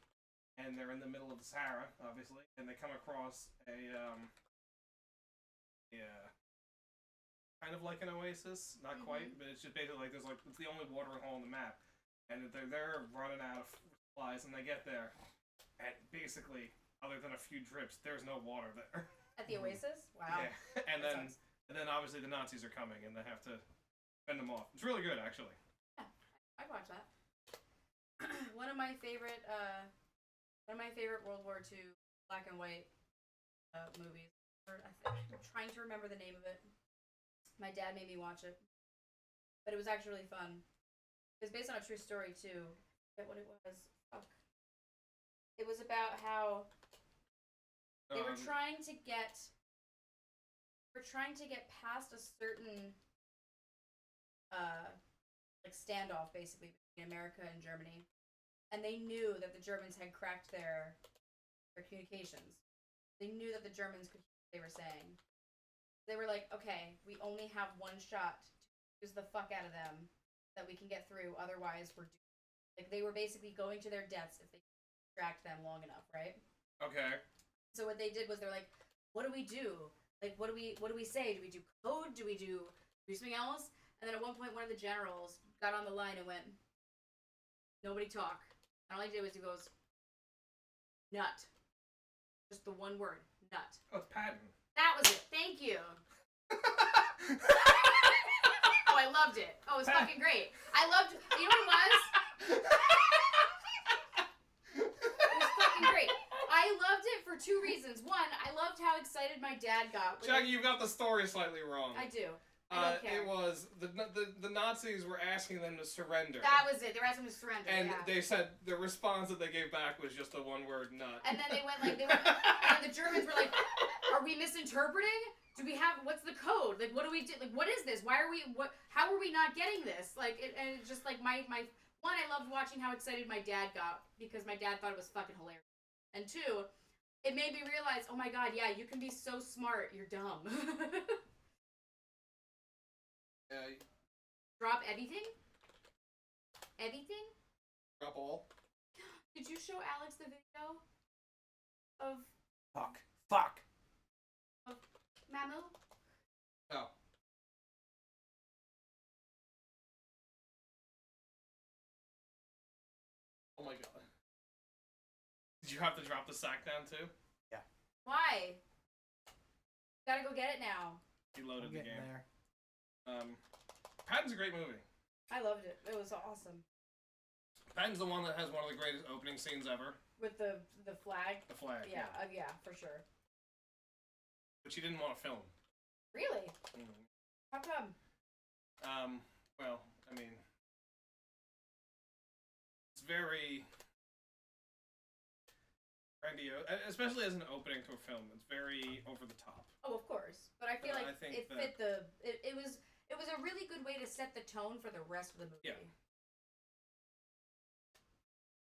and they're in the middle of the Sahara, obviously, and they come across a kind of like an oasis, not quite, but it's just basically like it's the only watering hole on the map, and they're running out of supplies, and they get there, and basically, other than a few drips, there's no water there. At the Oasis? Wow. Yeah, and That then sucks. obviously the Nazis are coming, and they have to fend them off. It's really good, actually. I'd watch that. One of my favorite World War II black and white movies. I'm trying to remember the name of it. My dad made me watch it, but it was actually really fun. It was based on a true story too. I forget what it was. Fuck. It was about how they were trying to get past a certain like standoff basically between America and Germany, and they knew that the Germans had cracked their communications. They knew that the Germans could hear what they were saying. They were like, okay, we only have one shot to use the fuck out of them that we can get through, otherwise we're doomed. Like, they were basically going to their deaths if they distract them long enough, right? Okay. So what they did was they're like, what do we do? Like, what do we say? Do we do code? Do we do something else? And then at one point, one of the generals got on the line and went, nobody talk. And all he did was he goes, nut. Just the one word, nut. Oh, it's Patton. That was it. Thank you. Oh, I loved it. Oh, it was fucking great. I loved, you know what it was? It was fucking great. I loved it for 2 reasons. One, I loved how excited my dad got. Jackie, you've got the story slightly wrong. I do. I don't care. It was the Nazis were asking them to surrender. That was it. They were asking him to surrender. And yeah. they said the response that they gave back was just a one-word nut. And then and the Germans were like, are we misinterpreting? Do we have, what's the code? Like, what do we do? Like, what is this? Why are we, how are we not getting this? Like, and it's just like my, one, I loved watching how excited my dad got because my dad thought it was fucking hilarious. And two, it made me realize, oh my god, yeah, you can be so smart, you're dumb. Drop everything? Everything? Drop all. Did you show Alex the video of Fuck. Mamu? Oh. Oh my god. Did you have to drop the sack down too? Why? Gotta go get it now. You loaded the game. There. Patton's a great movie. I loved it. It was awesome. Patton's the one that has one of the greatest opening scenes ever. With the flag? The flag. Yeah, yeah, for sure. But she didn't want to film. Really? Mm. How come? Well, I mean, it's very grandiose, especially as an opening to a film. It's very over the top. Oh, of course. But I feel But like I think it that- fit the. It was a really good way to set the tone for the rest of the movie. Yeah.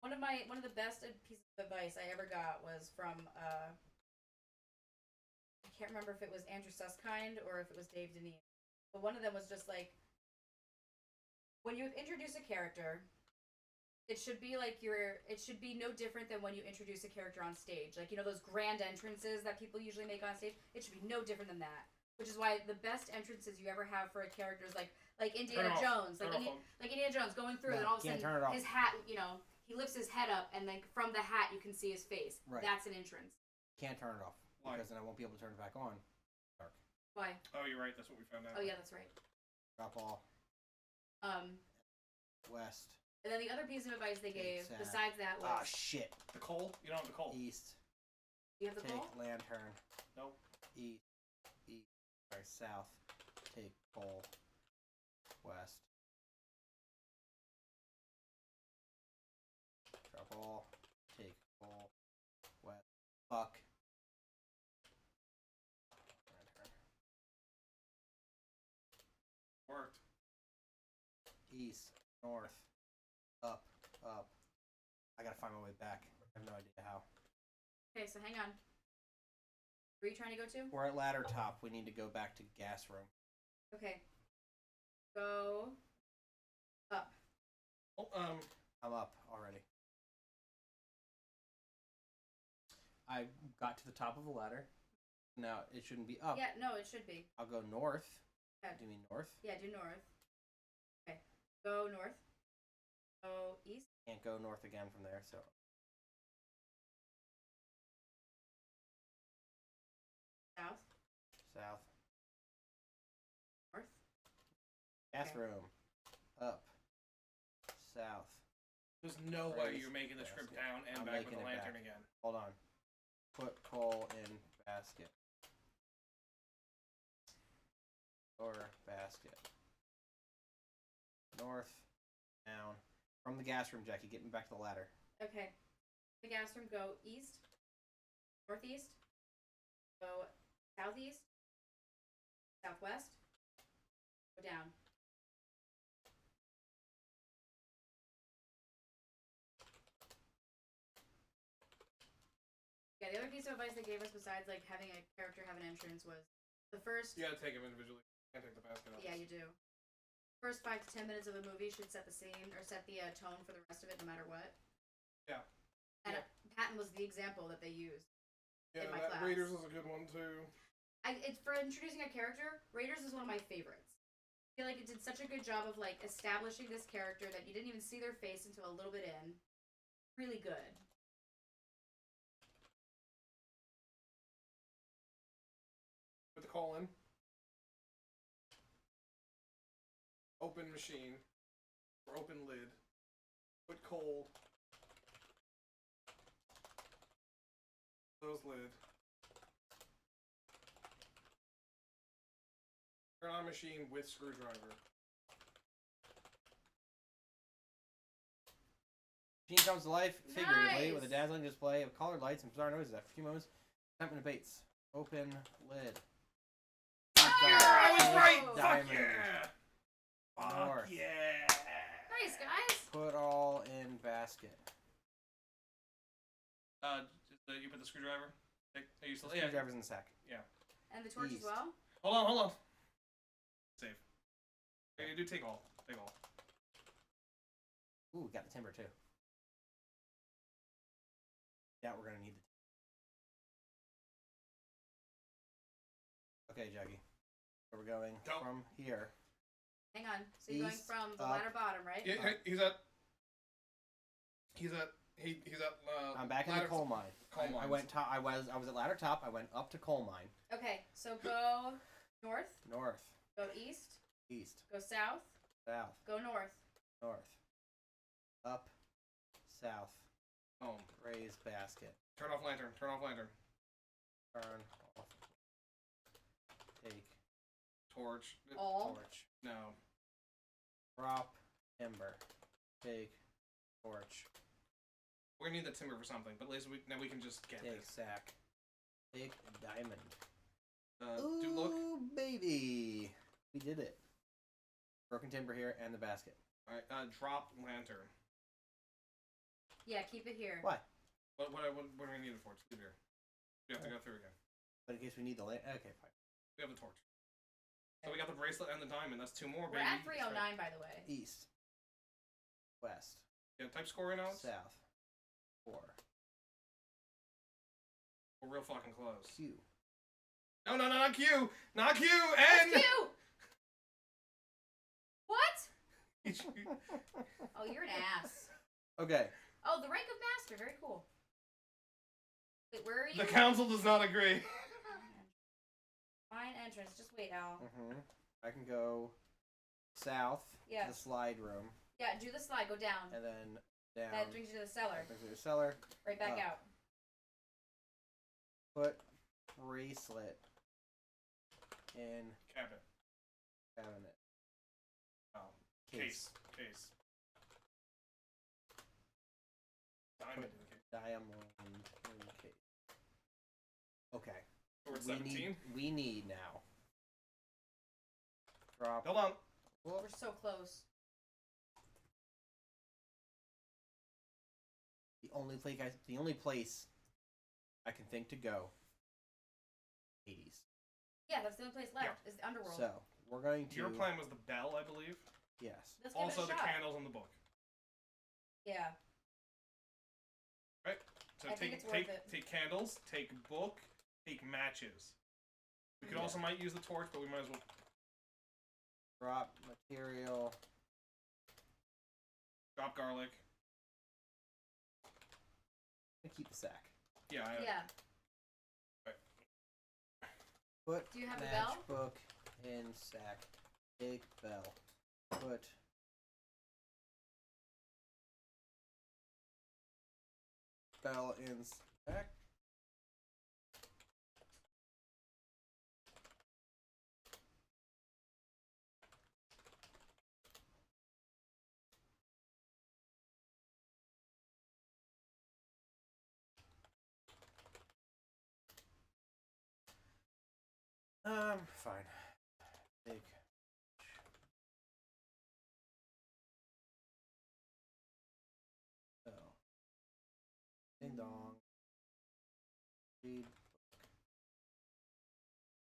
One of the best pieces of advice I ever got was from I can't remember if it was Andrew Susskind or if it was Dave Deneen. But one of them was just like, when you introduce a character, it should be no different than when you introduce a character on stage. Like, you know, those grand entrances that people usually make on stage, it should be no different than that. Which is why the best entrances you ever have for a character is like Indiana Jones. Like Indiana Jones going through and all of a sudden his hat, you know, he lifts his head up and then from the hat you can see his face. Right. That's an entrance. Can't turn it off. Why? Because then I won't be able to turn it back on. Dark. Why? Oh, you're right. That's what we found out. Oh yeah, that's right. Drop all. West. And then the other piece of advice they gave, South. besides that, was... Ah, shit. The coal? You don't have the coal. East. You have the Take goal? lantern. Nope. East. Sorry, south. Take pole. West. Drop all. Take pole. West. Fuck. Lantern. Worked. East. North. Up. I gotta find my way back. I have no idea how. Okay, so hang on. Where are you trying to go to? We're at ladder top. We need to go back to gas room. Okay. Go up. Oh, I'm up already. I got to the top of the ladder. Now it shouldn't be up. Yeah, no, it should be. I'll go north. Okay. Do you mean north? Yeah, do north. Okay. Go north. Go east. Can't go north again from there, so. South. South. North. Gas Okay. room. Up. South. there's no way Raise you're making the trip basket. down and I'm back with making the it lantern back. again. Hold on. Put coal in basket. Or basket. North. Down. From the gas room, Jackie. Get me back to the ladder. Okay. The gas room, go east. Northeast. Go southeast. Southwest. Go down. Yeah, the other piece of advice they gave us besides like having a character have an entrance was the first. You gotta take them individually. You can't take the basket off. Yeah, you do. First 5 to 10 minutes of a movie should set the scene or set the tone for the rest of it, no matter what. Yeah. And Yeah. Patton was the example that they used. Yeah, in my that class. Raiders is a good one too. It's for introducing a character. Raiders is one of my favorites. I feel like it did such a good job of like establishing this character that you didn't even see their face until a little bit in. Really good. Put the call in. Open machine. Or open lid. Put coal. Close lid. Turn on machine with screwdriver. Machine comes to life figuratively Nice. with a dazzling display of colored lights and bizarre noises. After a few moments, time and debates. Open lid. was right! Whoa. Fuck Diamond. yeah! Fuck North. yeah! Nice, guys. Put all in basket. You put the screwdriver? Are you still? The Yeah. screwdriver's in the sack. And the torch East. as well. Hold on. Save. Okay, you do take all. Take all. Ooh, we got the timber too. Yeah, we're gonna need the. Okay, Jackie. Where we're going Go. from here. Hang on. So you're going East, from the up. ladder bottom, right? Yeah, he's at. He's at. I'm back in the ladder- coal mine. Coal I mines. went top. I was at ladder top. I went up to coal mine. Okay. So go north. North, Go east. east, Go south. south, Go north. north, up, south. Home. Raise basket. Turn off lantern. Turn off lantern. Turn off. Take Torch. All. torch. No. Drop timber. Take torch. We're gonna need the timber for something, but at least now we can just get Take this. sack. Take diamond. Do look. Ooh, baby. We did it. Broken timber here and the basket. Alright, drop lantern. Yeah. Keep it here. Why? What are we gonna need it for? Just leave it here. We have to go through again. But in case we need the land. Okay, fine. We have the torch. So we got the bracelet and the diamond. That's 2 more, We're baby. at 309, by the way. East. West. Yeah, type score in, Alex. South. 4. We're real fucking close. Q. No, not Q! Not Q! That's N! you. What? Oh, you're an ass. Okay. Oh, the rank of master. Very cool. Wait, where are you? The council does not agree. Find entrance. Just wait, Al. I can go south to Yes. the slide room. Yeah, do the slide. Go down. And then down. That brings you to the cellar. Brings me to the cellar. Right back up. out. Put bracelet in Cabinet. cabinet. Oh. Case. Diamond in case. Diamond in case. Okay. We're at 17. We need now. Drop. Hold on. We're so close. The only place I can think to go. Hades. Yeah, that's the only place left. Is the underworld. So we're going to. Your plan was the bell, I believe. Yes. Let's give Also, it a the shot. candles in the book. Yeah. Right? So I think it's worth it. take candles, take book, take matches. We could Yeah. also might use the torch, but we might as well. Drop material. Drop garlic. And keep the sack. Yeah. Yeah. Put Do you have a bell? matchbook in sack. Take bell. Put bell in sack. Fine. Take. So. Ding dong. Read.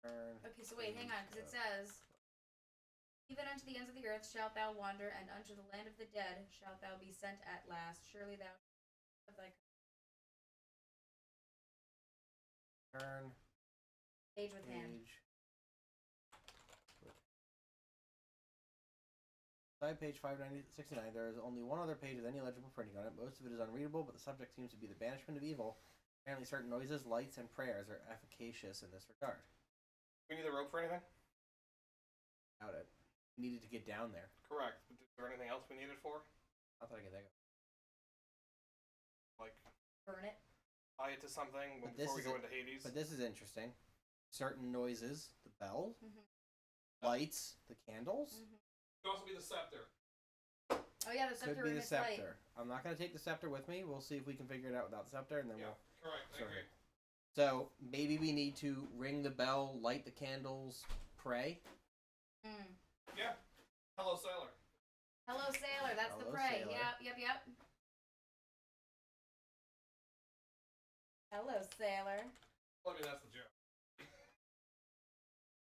Turn. Okay, so wait, hang on, because it says, even unto the ends of the earth shalt thou wander, and unto the land of the dead shalt thou be sent at last. Surely thou of thy Turn. page with hand. Page. Side page 569. There is only one other page with any legible printing on it. Most of it is unreadable, but the subject seems to be the banishment of evil. Apparently, certain noises, lights, and prayers are efficacious in this regard. We need the rope for anything? Doubt it. We needed to get down there. Correct. But is there anything else we need it for? Not that I can think of. Like, Burn it. tie it to something But this before we is go a- into Hades? But this is interesting. Certain noises, the bell, Mhm. lights, the candles. Mhm. It could also be the scepter. Oh yeah, the scepter Could be the emits light. scepter. I'm not going to take the scepter with me. We'll see if we can figure it out without the scepter, and then Yeah, we'll. correct. I Sorry. agree. So maybe we need to ring the bell, light the candles, pray. Mm. Yeah. Hello, sailor. Hello, sailor. That's the Hello, prey. sailor. Yep. Hello, sailor. Well, I mean, that's the joke.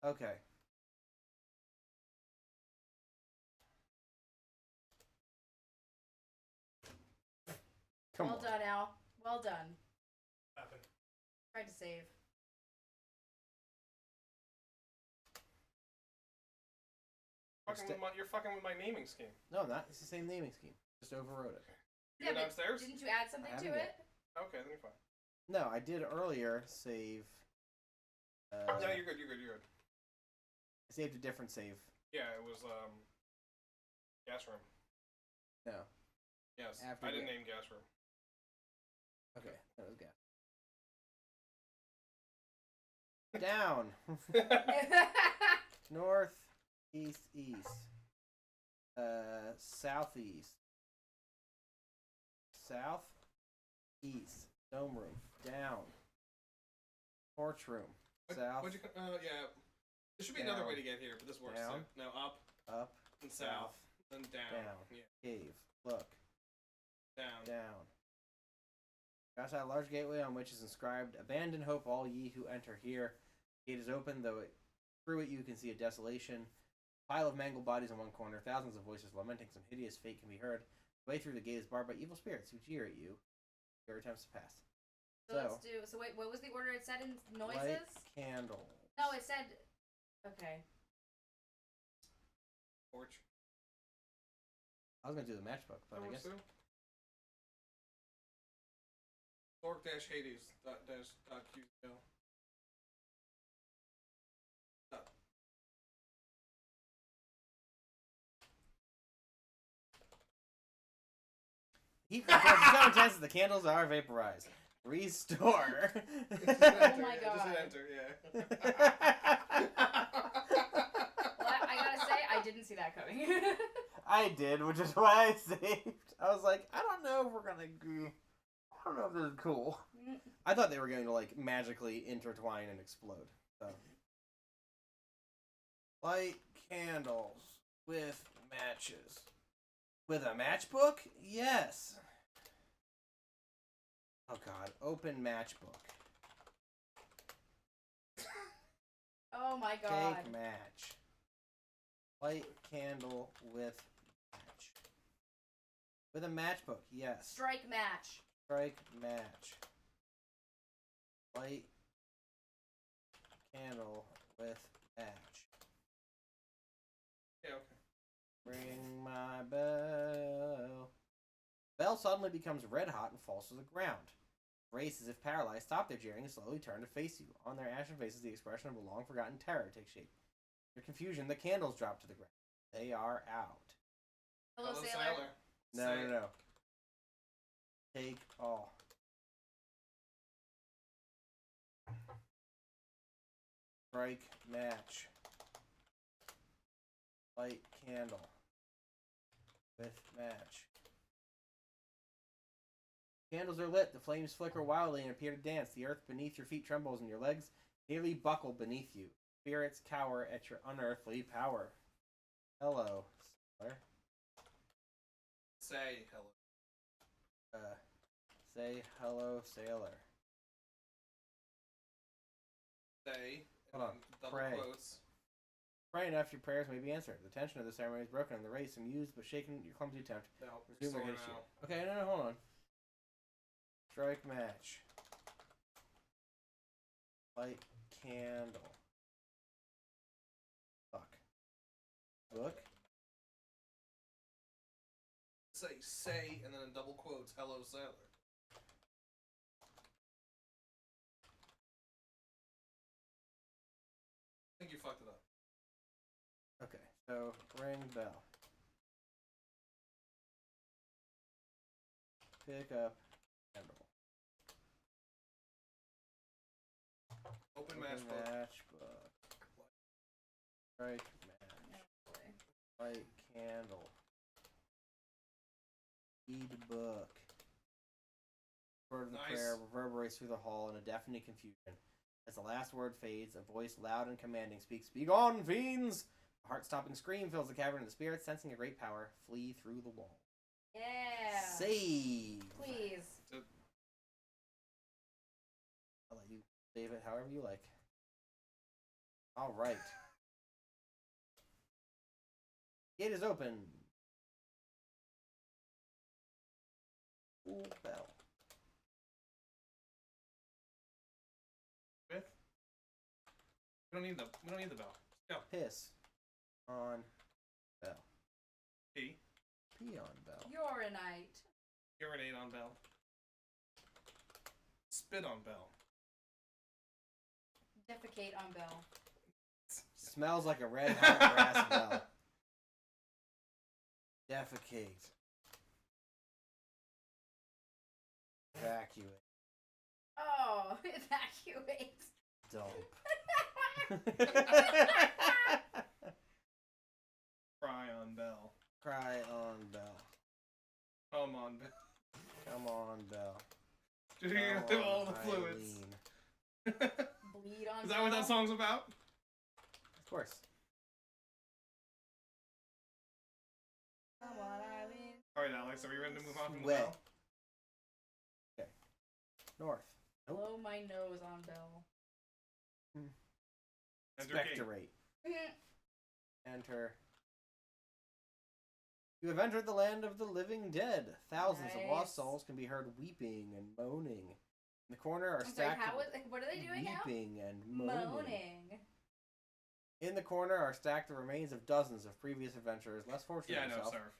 Okay. Come Well on. done, Al. Well done. Happened. Tried to save. You're fucking with my naming scheme. No, not. It's the same naming scheme. Just overrode it. You go but downstairs? didn't you add something I to haven't it? yet. Okay, then you're fine. No, I did earlier save. No, you're good. I saved a different save. Yeah, it was, gas room. No. Yes. After I didn't the- name gas room. Okay, that was good. Down. North, east, east. Southeast. South, east. Dome room. Down. Porch room. South. What'd you, yeah. There should be another Down. way to get here, but this works Down. too. No, up, Up. and south, then down. Down. Yeah, Cave. Look. down. Down. Outside a large gateway on which is inscribed, "Abandon hope, all ye who enter here." Gate is open, though through it you can see a desolation. Pile of mangled bodies in one corner. Thousands of voices lamenting some hideous fate can be heard. The way through the gate is barred by evil spirits who jeer at you. Your attempts to pass. So let's do. So wait, what was the order it said in noises? Light candle. No, it said. Okay. Porch. I was gonna do the matchbook, but That I works guess too. Zork-Hades dot QCL. heat controls so intense that the candles are vaporized. Restore. Just Oh enter, my yeah, God. Just hit enter, yeah. Well, I gotta say, I didn't see that coming. I did, which is why I saved. I was like, I don't know if we're gonna go. I don't know if this is cool. I thought they were going to like magically intertwine and explode. So. Light candles with matches. With a matchbook? Yes. Oh god, open matchbook. Oh my god. Take match. Light candle with match. With a matchbook, yes. Strike match. Strike match. Light candle with match. Yeah, okay. Ring my bell. Bell suddenly becomes red hot and falls to the ground. Race, as if paralyzed, stop their jeering and slowly turn to face you. On their ashen faces, the expression of a long-forgotten terror takes shape. In their confusion, the candles drop to the ground. They are out. Hello, sailor. No. Take all. Strike match. Light candle. With match. Candles are lit. The flames flicker wildly and appear to dance. The earth beneath your feet trembles and your legs nearly buckle beneath you. Spirits cower at your unearthly power. Hello, sailor. Say hello. Say hello, sailor. Say. Hold on. Double Pray. quotes. Pray enough, your prayers may be answered. The tension of the ceremony is broken, and the race, amused but shaken your clumsy attempt, No, resume their restore history. now. Okay, no, hold on. Strike match. Light candle. Fuck. Book. Say, and then in double quotes, hello, sailor. I think you fucked it up. Okay, so ring bell. Pick up candle. Open Open matchbook. matchbook. Strike match. Light candle. Read book. Word of the Nice. prayer reverberates through the hall in a deafening confusion. As the last word fades, a voice loud and commanding speaks, "Begone, fiends! A heart-stopping scream fills the cavern, and the spirits, sensing a great power, flee through the wall. Yeah. Save. Please. I'll let you save it however you like. All right. Gate is open. Ooh, bell. Fifth. We don't need the bell. Go. Piss on bell. Pee. Pee on bell. Urinate. Urinate on bell. Spit on bell. Defecate on bell. Smells like a red hot grass bell. Defecate. Evacuate. Oh, evacuate. Dump. Cry on bell. Cry on bell. Come on bell. Come on, bell. Just Come do all on, the fluids. Eileen. Bleed on Is bell. that what that song's about? Of course. Come on, Eileen. Alright, Alex, are we ready to move on from the Sweat. bell? Okay. North. Nope. Blow my nose on bell. Enter gate. Spectorate. Enter. You have entered the land of the living dead. Thousands of lost Nice. souls can be heard weeping and moaning. In the corner are I'm sorry, stacked what are they doing now? weeping and moaning. Moaning. In the corner are stacked the remains of dozens of previous adventurers less fortunate Yeah, than no, yourself. sir.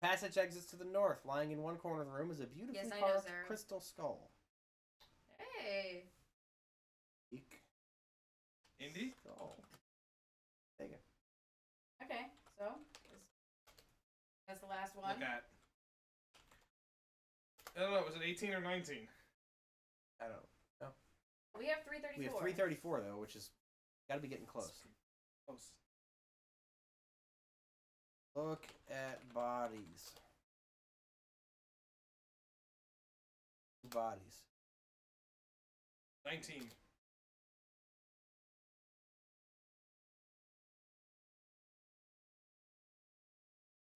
Passage exits to the north. Lying in one corner of the room is a beautifully Yes, I know, carved sir. crystal skull. Hey. Eek. Indy? Skull. Take it. Okay, so that's the last one. Look at. I don't know, was it 18 or 19? I don't know. We have 334. We have 334 though, which is got to be getting close. Close. Look at bodies. Bodies. 19.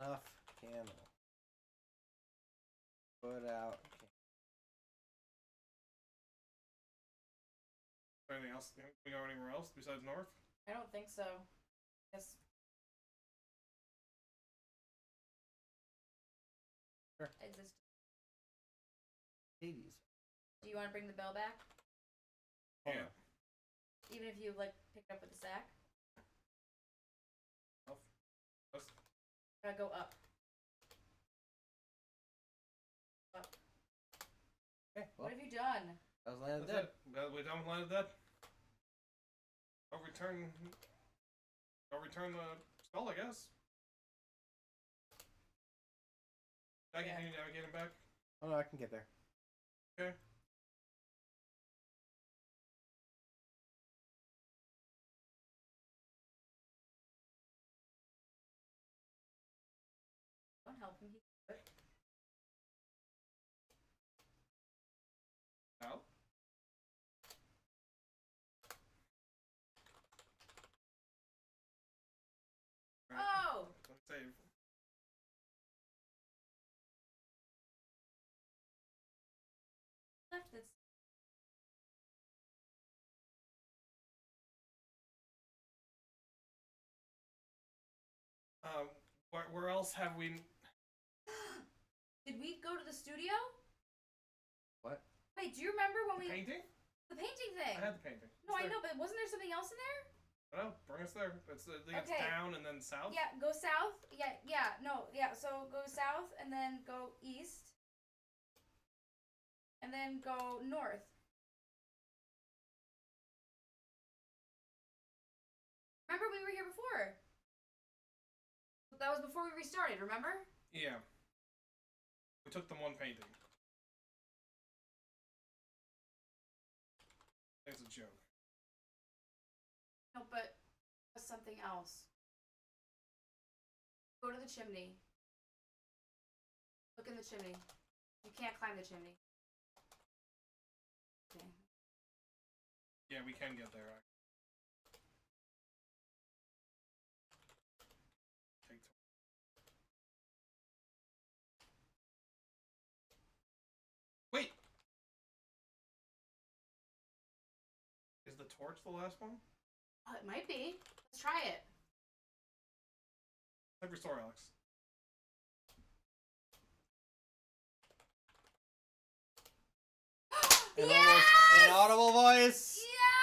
Enough candle. Put out. Anything else? Can we go anywhere else besides north? I don't think so. Yes. Sure. Exist. Hades. Do you want to bring the bell back? Hold Yeah. on. Even if you like pick it up with the sack? Let's- Gotta go up. Up. Okay, well, What have you done? that was Land of the That's Dead. it. We're done with Land of the Dead. I'll return the skull, I guess. Can Yeah. you navigate him back? Oh no, I can get there. Okay. Don't help him. He can do it. Out. Oh! Let's save. Left this. Where else have we? Did we go to the studio? What? Wait, do you remember when we Painting? the painting thing? I had the painting. No, It's I there. know, but wasn't there something else in there? No, bring us there. It's Okay. down and then south. Yeah, go south. So go south and then go east. And then go north. Remember we were here before? That was before we restarted, remember? Yeah. We took them one painting. It's a joke. No, but something else. Go to the chimney. Look in the chimney. You can't climb the chimney. Okay. Yeah, we can get there. torch the last one? Oh, it might be. Let's try it. Type your story, Alex. An Yes! almost inaudible voice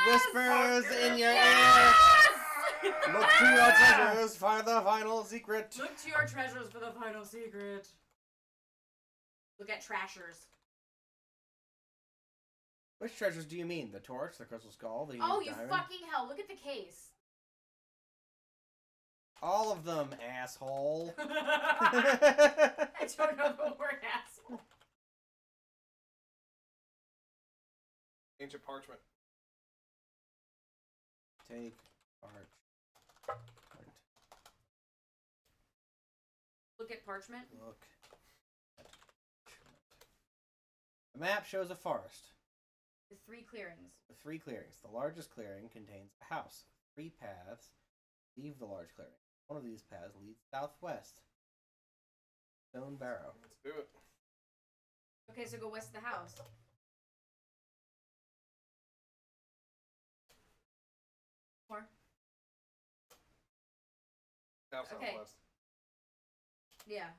Yes! whispers in your ear. Yes! Look to your treasures for the final secret. Look to your treasures for the final secret. Look at trashers. Which treasures do you mean? The torch, the crystal skull, the Oh, you diamond? fucking hell. Look at the case. All of them, asshole. I don't know the word asshole. Ancient parchment. Take parchment. Look at parchment. Look at parchment. The map shows a forest The 3 clearings. with 3 clearings. The largest clearing contains a house. 3 paths leave the large clearing. One of these paths leads southwest. Stone Barrow. Let's do it. Okay, so go west of the house. More. South, Okay. southwest. Yeah.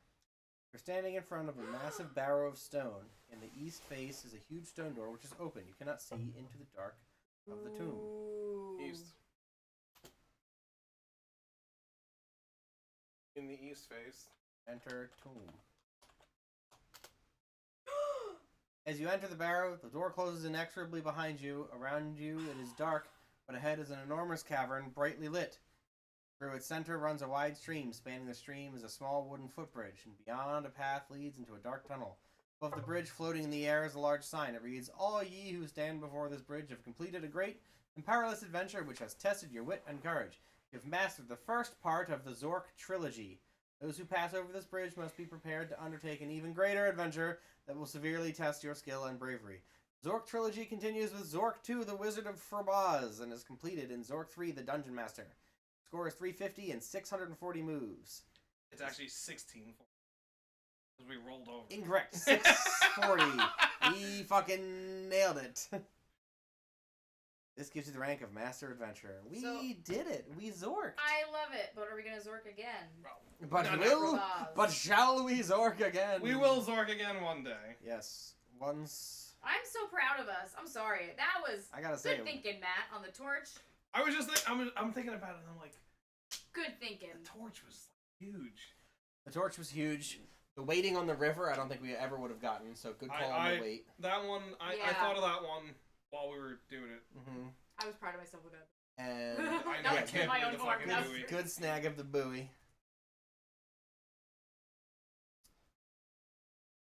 You're standing in front of a massive barrow of stone. In the east face is a huge stone door which is open. You cannot see into the dark of the tomb. Ooh. East. In the east face. Enter tomb. As you enter the barrow, the door closes inexorably behind you. Around you, it is dark, but ahead is an enormous cavern, brightly lit. Through its center runs a wide stream. Spanning the stream is a small wooden footbridge, and beyond a path leads into a dark tunnel. Above the bridge, floating in the air, is a large sign. It reads, "All ye who stand before this bridge have completed a great and perilous adventure which has tested your wit and courage. You have mastered the first part of the Zork trilogy. Those who pass over this bridge must be prepared to undertake an even greater adventure that will severely test your skill and bravery. Zork trilogy continues with Zork 2, the Wizard of Furbaz, and is completed in Zork 3, the Dungeon Master. Score is 350 and 640 moves. It's actually 16. Because we rolled over. Incorrect. 640. He fucking nailed it. This gives you the rank of Master Adventurer. We did it. We Zorked. I love it, but are we gonna Zork again? But No, will, Furbaz. but shall we Zork again? We will Zork again one day. Yes. Once. I'm so proud of us. I'm sorry. That was I gotta say, good thinking, Matt, on the torch. I was just I'm thinking about it and I'm like, Good thinking. the torch was huge. the torch was huge. The waiting on the river, I don't think we ever would have gotten. So good call on the wait. That one, I Yeah. thought of that one while we were doing it. Mm-hmm. I was proud of myself with that. And I know, Not I to can't my believe own the fucking horn. buoy. good snag of the buoy.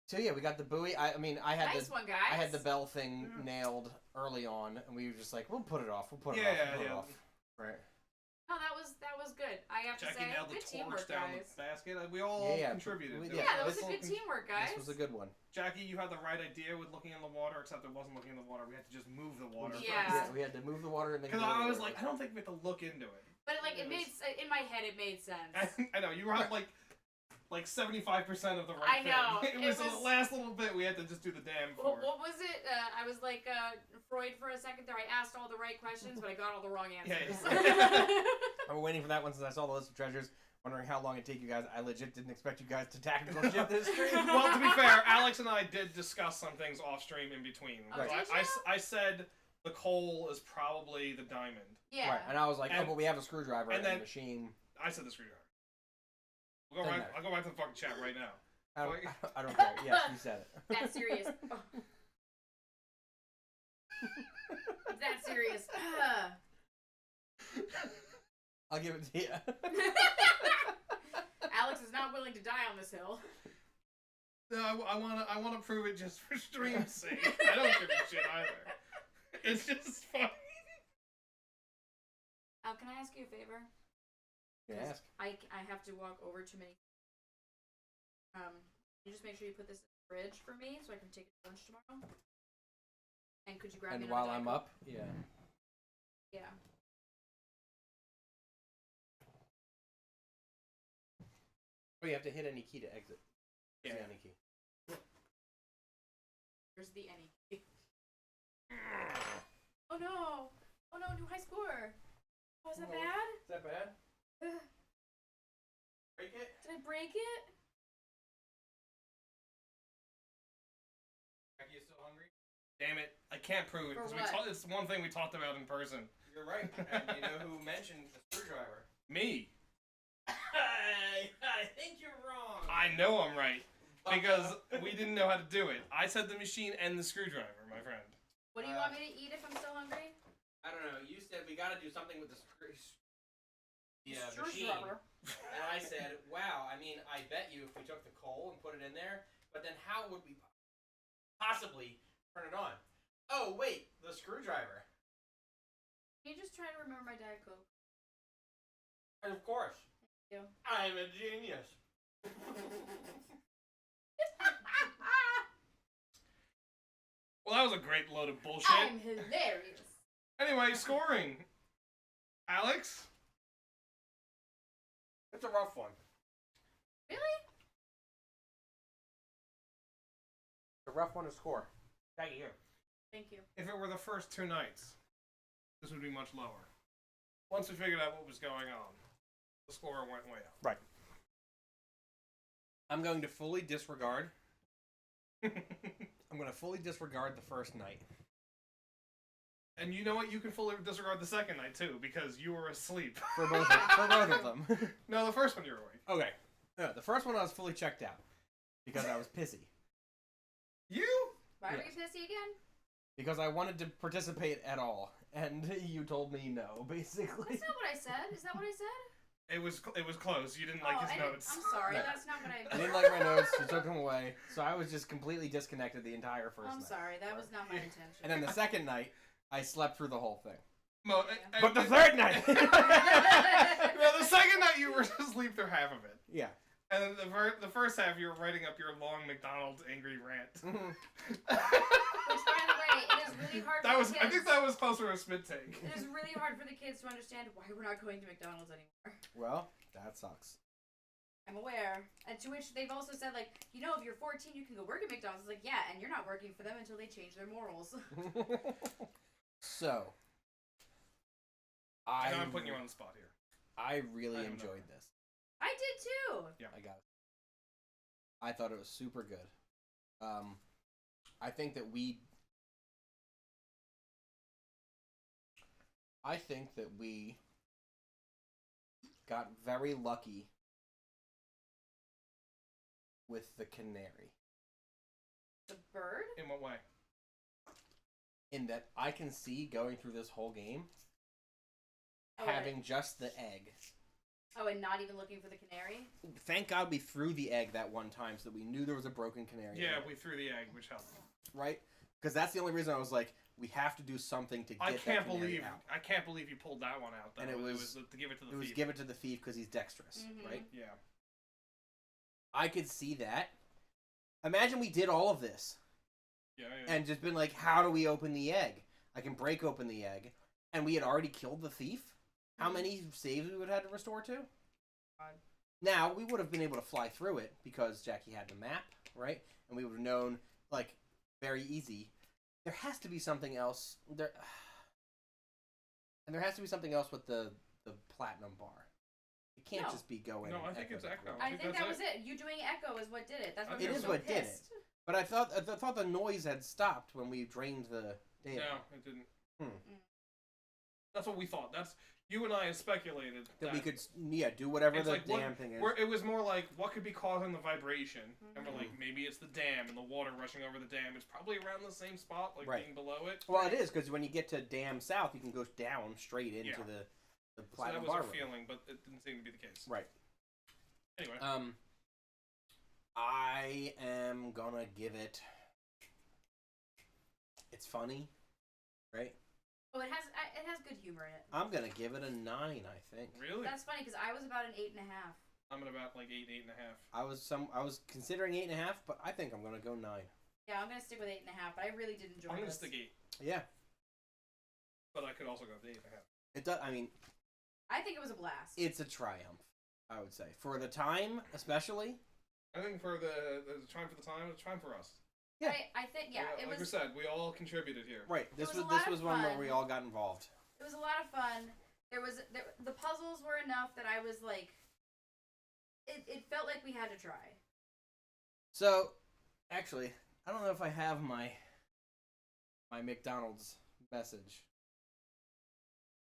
So yeah, we got the buoy. I mean, I had Nice the one, guys. I had the bell thing Yeah. nailed early on, and we were just like, we'll put it off. We'll put it Yeah, off. We'll yeah, put yeah. it off. Right. No, that was good. I have to Jackie say, nailed the good torch teamwork, down guys. the basket. We all Yeah, contributed. we- There Yeah, that was this a little good teamwork, guys. This was a good one. Jackie, you had the right idea with looking in the water, except it wasn't looking in the water. We had to just move the water. Yeah. Yeah, we had to move the water and then. Because get I it was over. like, I don't think we have to look into it. But like, it made in my head, it made sense. I know you were at like 75% of the right I know, thing. It it was the was- last little bit we had to just do the damn What, for. what was it? I was like Freud for a second there. I asked all the right questions, but I got all the wrong answers. I'm waiting for that one since I saw the list of treasures. Wondering how long it'd take you guys. I legit didn't expect you guys to technical ship this stream. Well, to be fair, Alex and I did discuss some things off stream in between. Oh, Right. did I, you? I said the coal is probably the diamond. Yeah. Right, and I was like, And- oh, but we have a screwdriver and and then- a machine. I said the screwdriver. Doesn't matter. I'll go back to the fucking chat right now. I don't care. Yes, you said it. That's serious. Oh. It's that serious. I'll give it to you. Alex is not willing to die on this hill. No, I wanna prove it just for stream's sake. I don't give a shit either. It's just fun. Al, can I ask you a favor? You can ask. I have to walk over too many. Can you just make sure you put this in the fridge for me so I can take it to lunch tomorrow? And could you grab me And another while Diet I'm Coke? up, yeah. Yeah. Oh, you have to hit any key to exit. Yeah. Any key. Here's the any. Oh no! Oh no, new high score. Oh, is that Oh. bad? Is that bad? Ugh. Break it? Did I break it? Are you still hungry? Damn it! I can't prove it For because what? it's one thing we talked about in person. You're right. And you know who mentioned the screwdriver? Me. I think you're wrong. I know I'm right because we didn't know how to do it. I said the machine and the screwdriver, my friend. What do you want me to eat if I'm still hungry? I don't know. You said we got to do something with the machine. Screwdriver. And I said, wow, I mean, I bet you if we took the coal and put it in there, but then how would we possibly turn it on? Oh, wait, the screwdriver. Can you just try to remember my Diet Coke? And of course. Thank you. I'm a genius. Well, that was a great load of bullshit. I'm hilarious. Anyway, scoring. Alex? It's a rough one. Really? It's a rough one to score. Thank you. Thank you. If it were the first 2 nights, this would be much lower. Once we figured out what was going on, the score went way up. Right. I'm going to fully disregard. I'm going to fully disregard the first night. And you know what? You can fully disregard the second night, too, because you were asleep. For both of them. No, the first one you were awake. Okay. No, the first one I was fully checked out. Because I was pissy. You? Why were Yes. you pissy again? Because I wanted to participate at all. And you told me no, basically. That's not what I said. Is that what I said? It was close. You didn't like his notes. I'm sorry. No. That's not what I. I didn't like my notes. You took them away. So I was just completely disconnected the entire first I'm night. sorry. That was not my intention. And then the second night, I slept through the whole thing. Mo- But the third night! No, the second night you were asleep through half of it. Yeah. And then the first half you were writing up your long McDonald's angry rant. Which, by the way, it is really hard. That for was the kids. I think that was closer to a Smith take. It is really hard for the kids to understand why we're not going to McDonald's anymore. Well, that sucks. I'm aware. And to which they've also said, like, you know, if you're 14, you can go work at McDonald's. It's like, yeah, and you're not working for them until they change their morals. So, I know I'm putting you on the spot here. I really I don't know. enjoyed this. I did too. I got it. I thought it was super good. I think that we got very lucky with the canary. The bird? In what way? In that I can see going through this whole game Oh, having just the egg. Oh, and not even looking for the canary? Thank God we threw the egg that one time so that we knew there was a broken canary. in Yeah, it, we threw the egg, which helped. right? Because that's the only reason I was like, we have to do something to get I that can't canary believe out. I can't believe you pulled that one out. Though. And it was to give it to the It was thief. give it to the thief because he's dexterous, Mhm. right? Yeah. I could see that. Imagine we did all of this Yeah. and just been like, how do we open the egg? I can break open the egg. And we had already killed the thief. How Mhm. many saves we would have had to restore to? God. Now, we would have been able to fly through it because Jackie had the map, right? And we would have known, like, very easy. There has to be something else. And there has to be something else with the platinum bar. It can't No. just be going. No, I think it's Echo. I think think that that's was it. You doing Echo is what did it. That's why It we were is so what did it. pissed. But I thought the noise had stopped when we drained the data. No, it didn't. Hmm. That's what we thought. That's you and I had speculated That we could, do whatever It's the like, what- damn thing is. It was more like what could be causing the vibration, and we're Mhm. like maybe it's the dam and the water rushing over the dam. It's probably around the same spot, like Right. being below it. Well, it is, because when you get to Dam South, you can go down straight into Yeah. the So that platinum was bar our room. feeling, but it didn't seem to be the case. Right. Anyway, I am gonna give it. It's funny, right? Oh, it has good humor in it. I'm gonna give it a 9. I think really, That's funny because I was about an 8.5. I'm at about like 8.5. I was considering 8.5, but I think I'm gonna go 9. Yeah, I'm gonna stick with 8.5. But I really did enjoy I'm gonna this. stick 8, Yeah, but I could also go to 8.5. it does. I mean, I think it was a blast. it's a triumph. I would say for the time, especially. I think for the time for the time, it's time for us. Yeah. I think, yeah, it like we was. said, we all contributed here. Right. This was a was lot of one where fun. we all got involved. It was a lot of fun. The puzzles were enough that I was like, it felt like we had to try. So, actually, I don't know if I have my McDonald's message.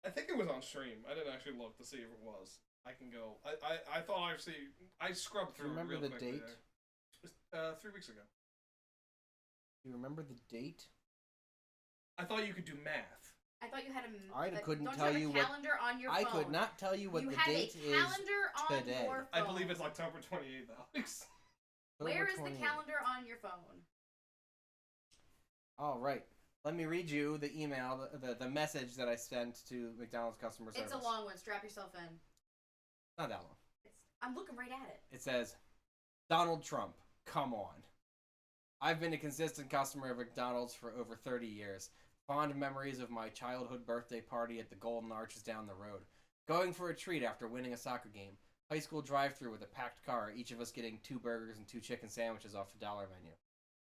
I think it was on stream. I didn't actually look to see if it was. I can go. I thought I scrubbed through. Remember real the quickly date? There. 3 weeks ago. Do you remember the date? I thought you could do math. I thought you had I couldn't don't tell you you have a what. calendar on your phone? I could not tell you what you the have date a calendar on today. your phone. I believe it's October 28th, Alex. is. Where is October the 28th. calendar on your phone? All right. Let me read you the email, the message that I sent to McDonald's customer service. It's a long one. Strap yourself in. Not that long. I'm looking right at it. It says, Donald Trump, come on. I've been a consistent customer of McDonald's for over 30 years. Fond memories of my childhood birthday party at the Golden Arches down the road. Going for a treat after winning a soccer game. High school drive-thru with a packed car, each of us getting 2 burgers and 2 chicken sandwiches off the dollar menu.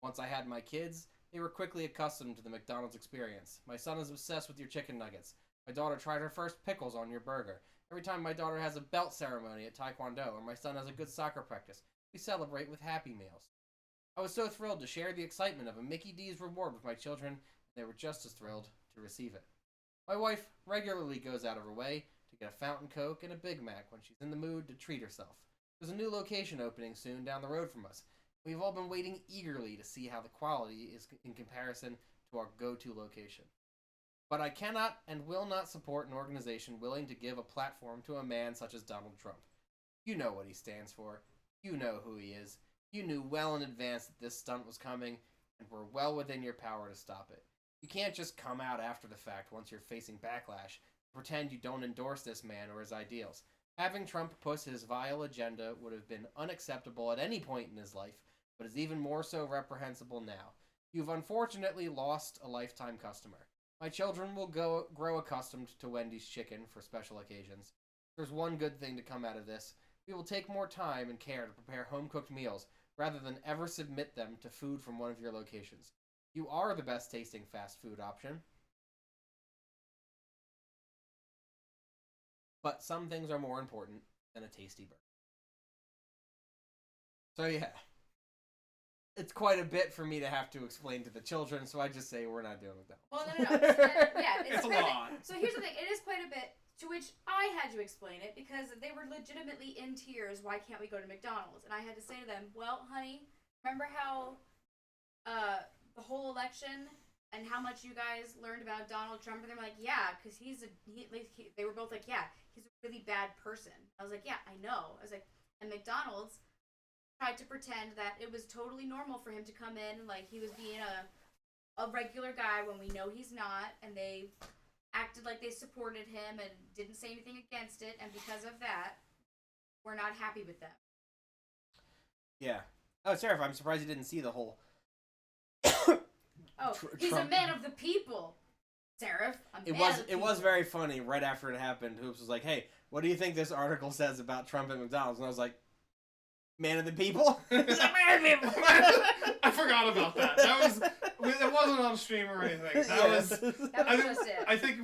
Once I had my kids, they were quickly accustomed to the McDonald's experience. My son is obsessed with your chicken nuggets. My daughter tried her first pickles on your burger. Every time my daughter has a belt ceremony at Taekwondo or my son has a good soccer practice, we celebrate with Happy Meals. I was so thrilled to share the excitement of a Mickey D's reward with my children, and they were just as thrilled to receive it. My wife regularly goes out of her way to get a Fountain Coke and a Big Mac when she's in the mood to treat herself. There's a new location opening soon down the road from us. We've all been waiting eagerly to see how the quality is in comparison to our go-to location. But I cannot and will not support an organization willing to give a platform to a man such as Donald Trump. You know what he stands for. You know who he is. You knew well in advance that this stunt was coming, and were well within your power to stop it. You can't just come out after the fact once you're facing backlash and pretend you don't endorse this man or his ideals. Having Trump push his vile agenda would have been unacceptable at any point in his life, but is even more so reprehensible now. You've unfortunately lost a lifetime customer. My children will grow accustomed to Wendy's chicken for special occasions. There's one good thing to come out of this. We will take more time and care to prepare home-cooked meals rather than ever submit them to food from one of your locations. You are the best tasting fast food option. But some things are more important than a tasty burger. So yeah. It's quite a bit for me to have to explain to the children, so I just say we're not doing that. Well, no. Yeah, It's a quite lot. So here's the thing. It is quite a bit, to which I had to explain it, because they were legitimately in tears. Why can't we go to McDonald's? And I had to say to them, well, honey, remember how the whole election and how much you guys learned about Donald Trump? And they were like, yeah, because they were both like, yeah, he's a really bad person. I was like, yeah, I know. I was like, and McDonald's tried to pretend that it was totally normal for him to come in, like he was being a regular guy when we know he's not, and they acted like they supported him and didn't say anything against it, and because of that, we're not happy with them. Yeah. Oh, Seraph, I'm surprised you didn't see the whole... Oh, he's Trump. a man of the people, Seraph. It was very funny right after it happened. Hoops was like, hey, what do you think this article says about Trump at McDonald's? And I was like, man of the people? He's like, man of the people! I forgot about that. It wasn't on stream or anything. That was That was I, just it. I think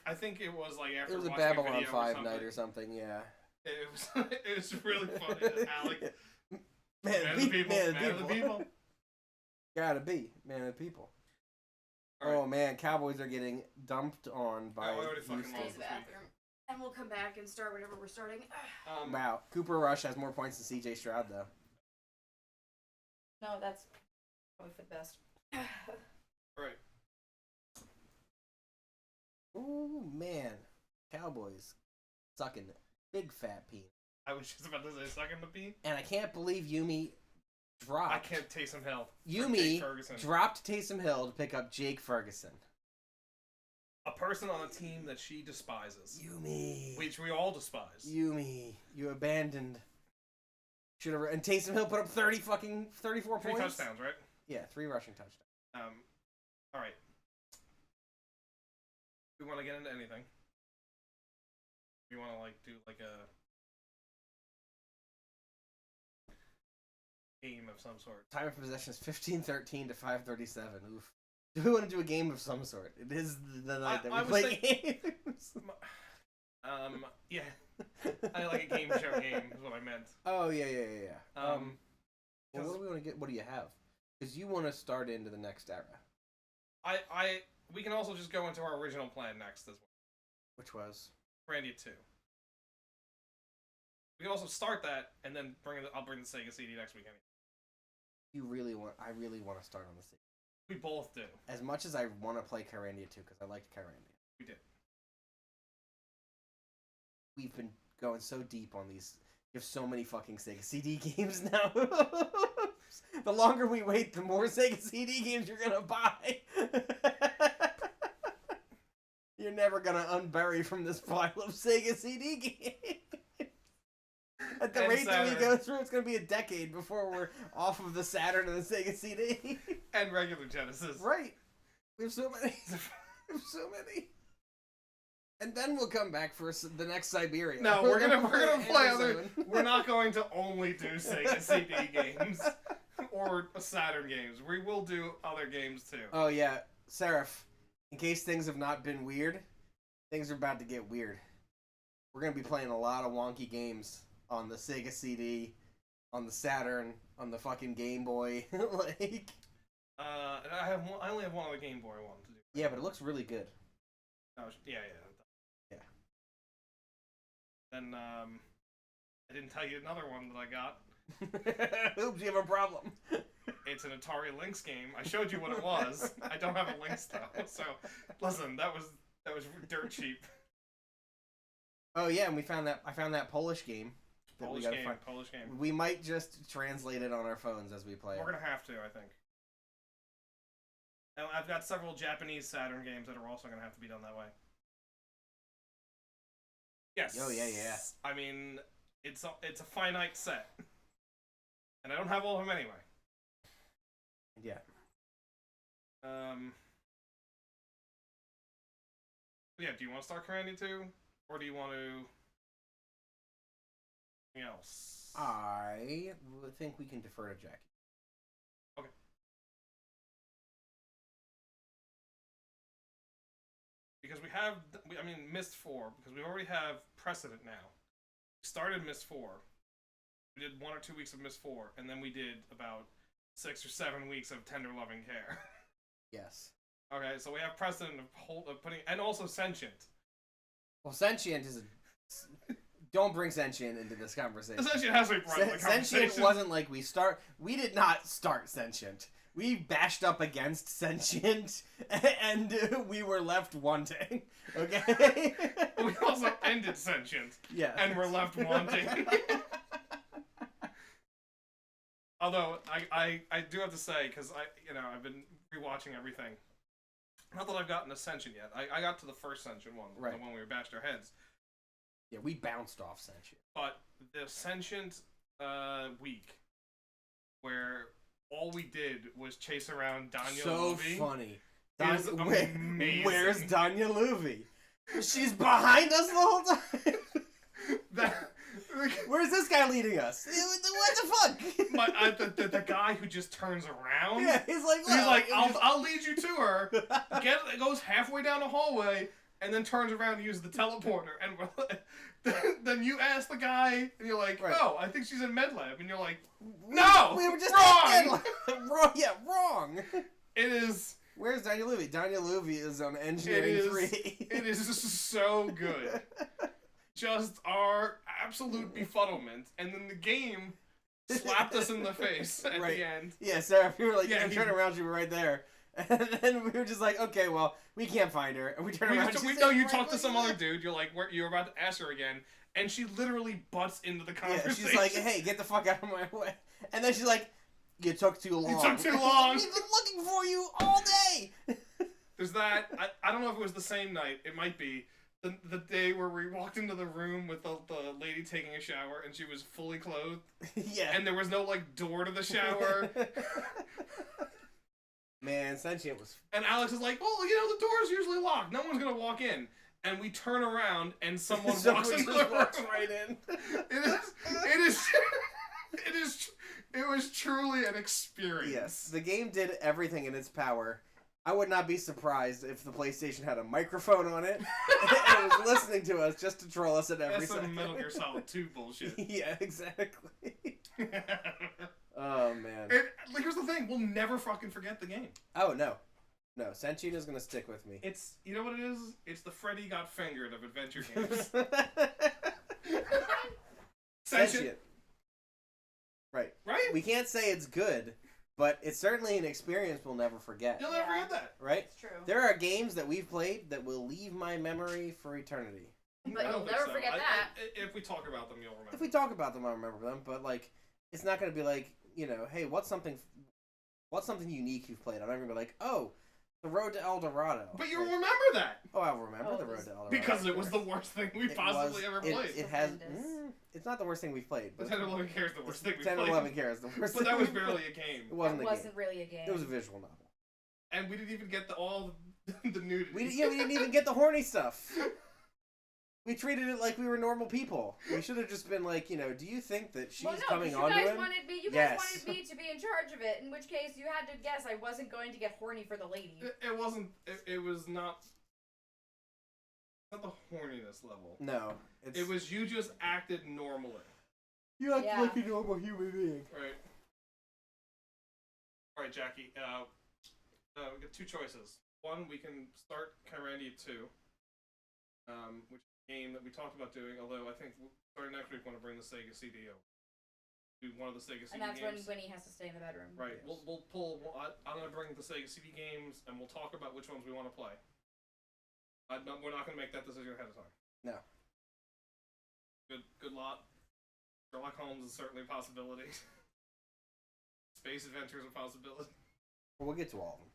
I think it was like after It was a watching Babylon video 5 or night or something, yeah. It was really funny that Alec, Man of the people. people. Gotta be. Man of the people. All right. Oh man, Cowboys are getting dumped on by I already fucking Houston. I lost use the bathroom. And we'll come back and start whatever we're starting. Wow. Cooper Rush has more points than CJ Stroud, though. No, that's probably for the best. Right. Ooh, man. Cowboys sucking big fat peen. I was just about to say second to beat. And I can't believe Yumi dropped. I can't Taysom Hill. Yumi Ferguson. dropped Taysom Hill to pick up Jake Ferguson. A person on a team that she despises. Yumi. Which we all despise. Yumi. You abandoned. Should have. And Taysom Hill put up 34 3 points. touchdowns, right? Yeah, 3 rushing touchdowns. All right. We want to get into anything. We want to do a game of some sort. Time of possession is 15-13 to 5:37. Oof. we want to do a game of some sort? It is the night that we I was play games. Yeah. I like a game show game is what I meant. Oh yeah. Well, Because what do we want to get? What do you have? Because you want to start into the next era, we can also just go into our original plan next as well. which was Grandia 2. We can also start that and then I'll bring the Sega CD next week anyway. I really want to start on the Sega. We both do. As much as I want to play Kyrandia 2, because I liked Kyrandia. We did. We've been going so deep on these. You have so many fucking Sega CD games now. The longer we wait, the more Sega CD games you're gonna buy. You're never gonna unbury from this pile of Sega CD games. At the And rate that we Saturn. go through, it's gonna be a decade before we're off of the Saturn and the Sega CD. And regular Genesis. Right. We have so many. We have so many. And then we'll come back for the next Siberia. No, we're gonna play other. Amazon. We're not going to only do Sega CD games or Saturn games. We will do other games too. Oh yeah, Seraph. In case things have not been weird, things are about to get weird. We're gonna be playing a lot of wonky games on the Sega CD, on the Saturn, on the fucking Game Boy. Like, I only have one other Game Boy one to do. yeah, but it looks really good. Oh, yeah. Yeah. Then I didn't tell you another one that I got. Oops, you have a problem. It's an Atari Lynx game. I showed you what it was. I don't have a Lynx though. So listen, that was dirt cheap. Oh yeah, and I found that Polish game. That Polish we gotta game. find. Polish game. We might just translate it on our phones as we play We're it. gonna have to, I think. And I've got several Japanese Saturn games that are also gonna have to be done that way. Yes. Oh yeah. I mean, it's a finite set, and I don't have all of them anyway. Yeah. Yeah. Do you want to start Kyrandia 2, or do you want to? Anything else? I think we can defer to Jackie. Okay. Because we have, Myst 4, because we already have precedent now. We started Myst 4. We did 1 or 2 weeks of Myst 4, and then we did about 6 or 7 weeks of Tender Loving Care. Yes. Okay, so we have precedent of putting, and also Sentient. Well, Sentient is a... Don't bring Sentient into this conversation. Sentient has to be brought into the conversation. Sentient wasn't like we did not start Sentient. We bashed up against Sentient, and we were left wanting. Okay? We also ended Sentient. Yeah. And we're left wanting. Although, I do have to say, because I've been rewatching everything. Not that I've gotten to Sentient yet. I got to the first Sentient one, right. The one where we bashed our heads. Yeah, we bounced off Sentient. But the Sentient week, where all we did was chase around Danya So Luby, funny. is amazing. Where's Danya Luby? She's behind us the whole time. Where's this guy leading us? What the fuck? The guy who just turns around. Yeah, he's like, I'll lead you to her. Goes halfway down the hallway and then turns around and uses the teleporter. And then you ask the guy, and you're like, right. "Oh, I think she's in medlab," and you're like, "No, we were just wrong." Wrong. Yeah, wrong. It is. Where's Danya Luby? Danya Luby is on Engineering 3. It is so good. Just our absolute befuddlement, and then the game slapped us in the face at right. the end. Yeah, Sarah, we were like, Yeah, turn around, you were right there. And then we were just like, okay, well, we can't find her. And we turn around. You talk to some other dude. You're like, you're about to ask her again, and she literally butts into the conversation. Yeah, she's like, hey, get the fuck out of my way. And then she's like, you took too long. You took too long. We've been looking for you all day. There's that. I don't know if it was the same night. It might be. The day where we walked into the room with the lady taking a shower, and she was fully clothed. Yeah. And there was no, door to the shower. Man, Sentient was... And Alex is like, well, the door's usually locked. No one's going to walk in. And we turn around, and someone walks into the room. Right in. It was truly an experience. Yes, the game did everything in its power I would not be surprised if the PlayStation had a microphone on it and it was listening to us just to troll us at every That's some second. Metal Gear Solid 2 bullshit. Yeah, exactly. And Oh man. here's the thing: we'll never fucking forget the game. Oh no, no. Sentient is gonna stick with me. It's you know what it is? It's the Freddy got fingered of adventure games. Sentient. Right. Right? We can't say it's good, but it's certainly an experience we'll never forget. You'll never Yeah. forget that. Right? It's true. There are games that we've played that will leave my memory for eternity. But I don't you'll think never forget that. If we talk about them, you'll remember. If we talk about them, I'll remember them. But like, it's not gonna be like, you know, hey, what's something unique you've played? I'm not gonna be like, oh, the Road to El Dorado. But you Like, remember that oh, I'll remember Oh, the it Road was- to El Dorado because it was the worst thing we possibly ever played. It has. Horrendous. It's not the worst thing we've played. The But 1011 Care is the worst thing we 10 played. 11 Care is the worst. But thing that was we played. barely a game. It wasn't It a wasn't game. really a game. It was a visual novel. And we didn't even get all the nudity. We didn't even get the horny stuff. We treated it like we were normal people. We should have just been like, you know, do you think that she's well, no, coming 'cause on to you guys him? wanted me. You Yes. guys wanted me to be in charge of it. In which case, you had to guess I wasn't going to get horny for the lady. It wasn't. It was not. Not the horniness level. No, It was you just acted normally. you act Yeah. like a normal human being. Right. All right, Jackie. We got two choices. One, we can start Kyrandia 2, which is a game that we talked about doing. Although I think starting next week, we want to bring the Sega CD over. Do one of the Sega CD And that's games. when Winnie has to stay in the bedroom. Right. We'll pull. I'm gonna bring the Sega CD games, and we'll talk about which ones we want to play. We're not gonna make that decision ahead of time. No. Good lot. Sherlock Holmes is certainly a possibility. Space Adventure is a possibility. Well, we'll get to all of them.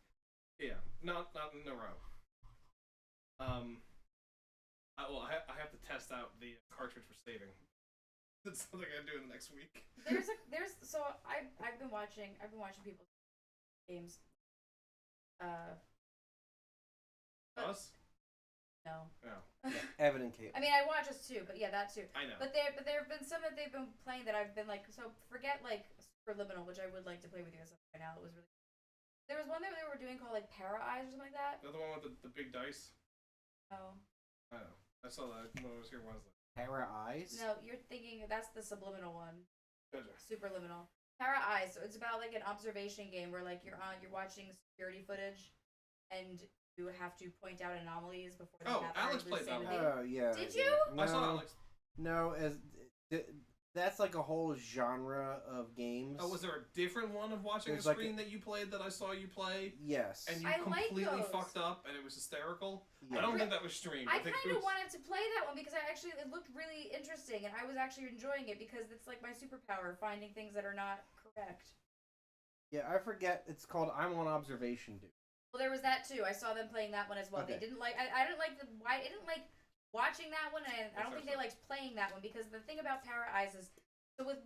Yeah, not in a row. I have to test out the cartridge for saving. That's something I do in the next week. So I've been watching people games. Us? No. No. Evan and Kate. I mean, I watch us too, but yeah, that too. I know. But there have been some that they've been playing that I've been like, so forget like Superliminal, which I would like to play with you guys right now. It was really. There was one that they were doing called like Para Eyes or something like that. The other one with the big dice? Oh. I know. I saw that when I was here Wednesday. Para Eyes? No, you're thinking that's the Subliminal one. Gotcha. Superliminal. Para Eyes. So it's about like an observation game where like you're watching security footage, and you have to point out anomalies before they Oh, happen. Alex played that one. Oh, yeah. Did yeah. you? No, I saw Alex. No, that's like a whole genre of games. Oh, was there a different one of watching There's a like screen that you played that I saw you play? Yes. And you I like completely those. fucked up and it was hysterical? Yeah. I don't think that was streamed. I think kind it of was... wanted to play that one because it looked really interesting, and I was actually enjoying it because it's like my superpower, finding things that are not correct. Yeah, I forget. It's called I'm on Observation Dude. Well, there was that too. I saw them playing that one as well. Okay. They didn't like. I didn't like the. I didn't like watching that one, and I don't think they liked playing that one because the thing about Para Eyes is, so with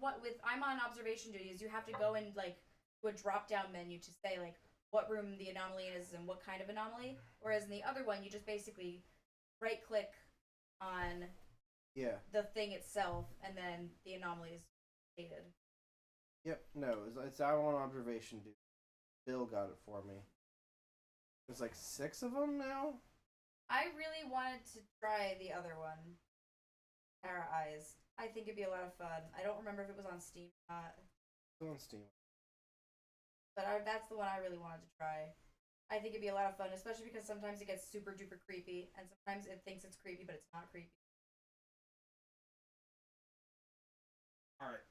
I'm on observation duty is you have to go in like to a drop down menu to say like what room the anomaly is and what kind of anomaly. Whereas in the other one, you just basically right click on Yeah. the thing itself, and then the anomaly is stated. Yep. No, it's I'm on Observation Dude. Bill got it for me. There's like 6 of them now. I really wanted to try the other one, Para Eyes. I think it'd be a lot of fun. I don't remember if it was on Steam or not, It's on Steam. but that's the one I really wanted to try. I think it'd be a lot of fun, especially because sometimes it gets super duper creepy, and sometimes it thinks it's creepy, but it's not creepy. Alright.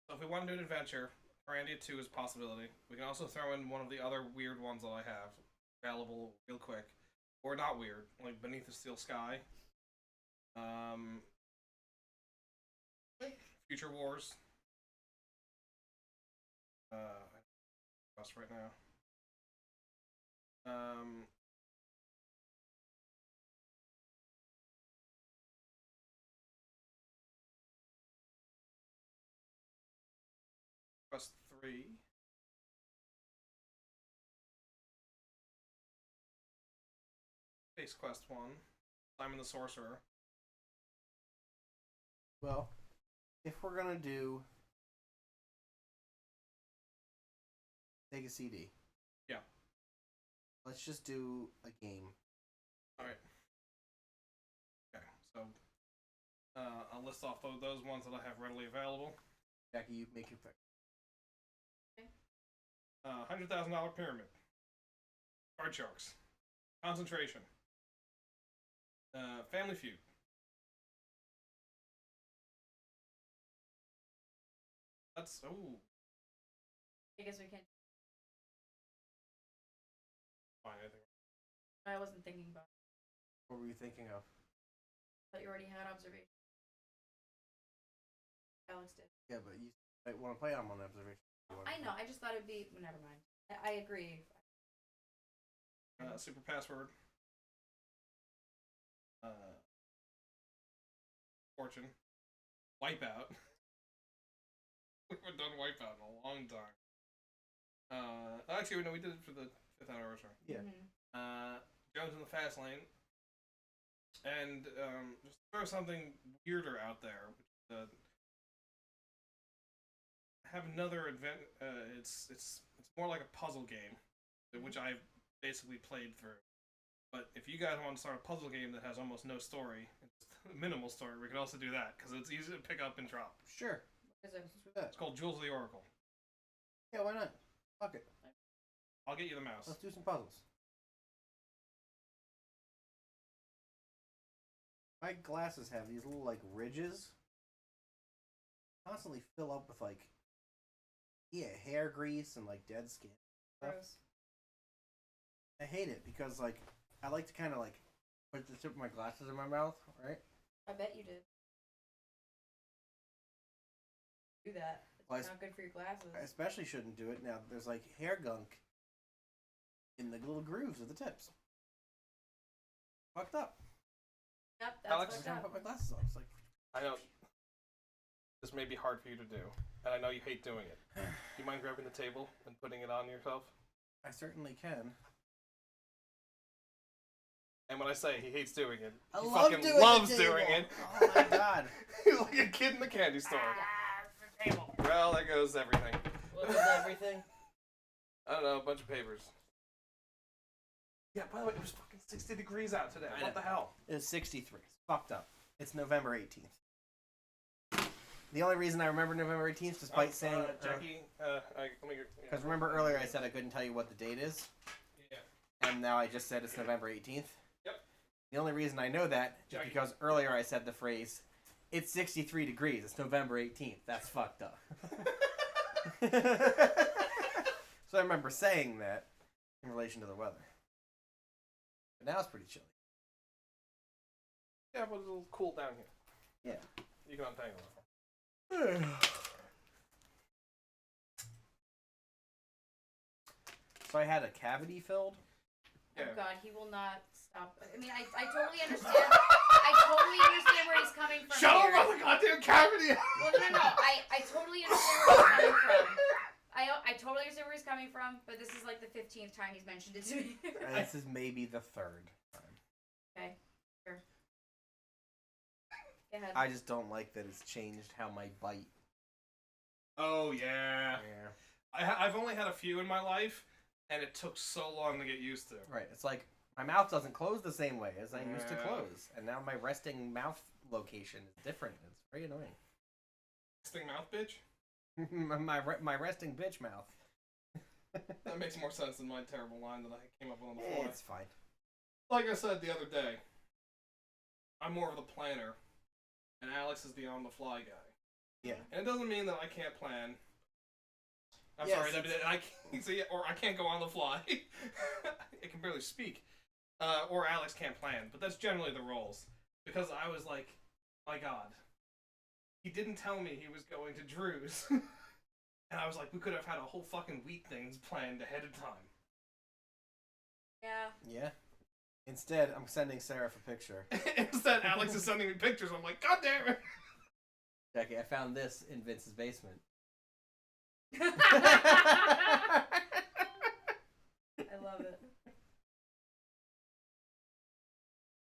So if we want to do an adventure, Kyrandia 2 is a possibility. We can also throw in one of the other weird ones that I have available real quick. Or not weird, like Beneath the Steel Sky. Future Wars. Us right now. Quest 3. Space Quest 1. Simon the Sorcerer. Well, if we're gonna do Sega CD. Yeah. Let's just do a game. Alright. Okay, so I'll list off those ones that I have readily available. Jackie, you make your pick. $100,000 pyramid. Card sharks. Concentration. Family Feud. That's I guess we can. fine. I think. I wasn't thinking about. What were you thinking of? But you already had observation. Alex did. Yeah, but you might want to play on observation. I know. I just thought it'd be. Well, never mind. I agree. Super password. Fortune. Wipeout. We haven't done Wipeout in a long time. Actually, no, we did it for the 5th anniversary. Yeah. Mm-hmm. Jones in the fast lane. And just throw something weirder out there. Have another event. It's more like a puzzle game, which I've basically played through. But if you guys want to start a puzzle game that has almost no story, minimal story, we could also do that because it's easy to pick up and drop. Sure. Is it? Let's do that. It's called Jewels of the Oracle. Yeah, why not? Fuck it. I'll get you the mouse. Let's do some puzzles. My glasses have these little like ridges. Constantly fill up with like hair grease and like dead skin. Stuff. Gross. I hate it because like I like to kind of like put the tip of my glasses in my mouth, right? I bet you did. Do that. It's Well, not good for your glasses. I especially shouldn't do it now. There's like hair gunk in the little grooves of the tips. Fucked up. Yep, that's Alex, I fucked can't up. put my glasses on. It's like I know this may be hard for you to do, and I know you hate doing it. Do you mind grabbing the table and putting it on yourself? I certainly can. And when I say he hates doing it, I he love fucking doing loves the doing table. it. Oh my god. He's like a kid in the candy store. Well, there goes everything. What is everything? I don't know, a bunch of papers. Yeah, by the way, it was fucking 60 degrees out today. I What know. the hell? It's 63. It's fucked up. It's November 18th. The only reason I remember November 18th, despite saying... Jackie, let me... Because remember earlier I said I couldn't tell you what the date is? Yeah. And now I just said it's November 18th? Yep. The only reason I know that is Jackie. because earlier I said the phrase, it's 63 degrees, it's November 18th. That's fucked up. So I remember saying that in relation to the weather. But now it's pretty chilly. Yeah, but it'll cool down here. Yeah. You can untangle it. So I had a cavity filled. Oh Yeah. god, he will not stop. I mean, I totally understand. I totally understand where he's coming from. Shut up here. about the goddamn cavity! Well, no. I totally understand where he's coming from. I totally understand where he's coming from, but this is like the 15th time he's mentioned it to me. This is maybe the third time. Okay, sure. Go ahead. I just don't like that it's changed how my bite. Oh, yeah. Yeah. I've only had a few in my life, and it took so long to get used to. Right. It's like my mouth doesn't close the same way as I used to Yeah. close, and now my resting mouth location is different. It's very annoying. Sting mouth, bitch? my resting bitch mouth. That makes more sense than my terrible line that I came up with on the fly. It's fine. Like I said the other day, I'm more of the planner, and Alex is the on-the-fly guy. Yeah. And it doesn't mean that I can't plan. I'm Yes, sorry, that I can't see, or I can't go on the fly. I can barely speak. Or Alex can't plan, but that's generally the roles. Because I was like, my God, he didn't tell me he was going to Drew's. And I was like, we could have had a whole fucking week things planned ahead of time. Yeah. Yeah. Instead, I'm sending Sarah a picture. Instead, Alex is sending me pictures. I'm like, God damn it! Jackie, I found this in Vince's basement. I love it.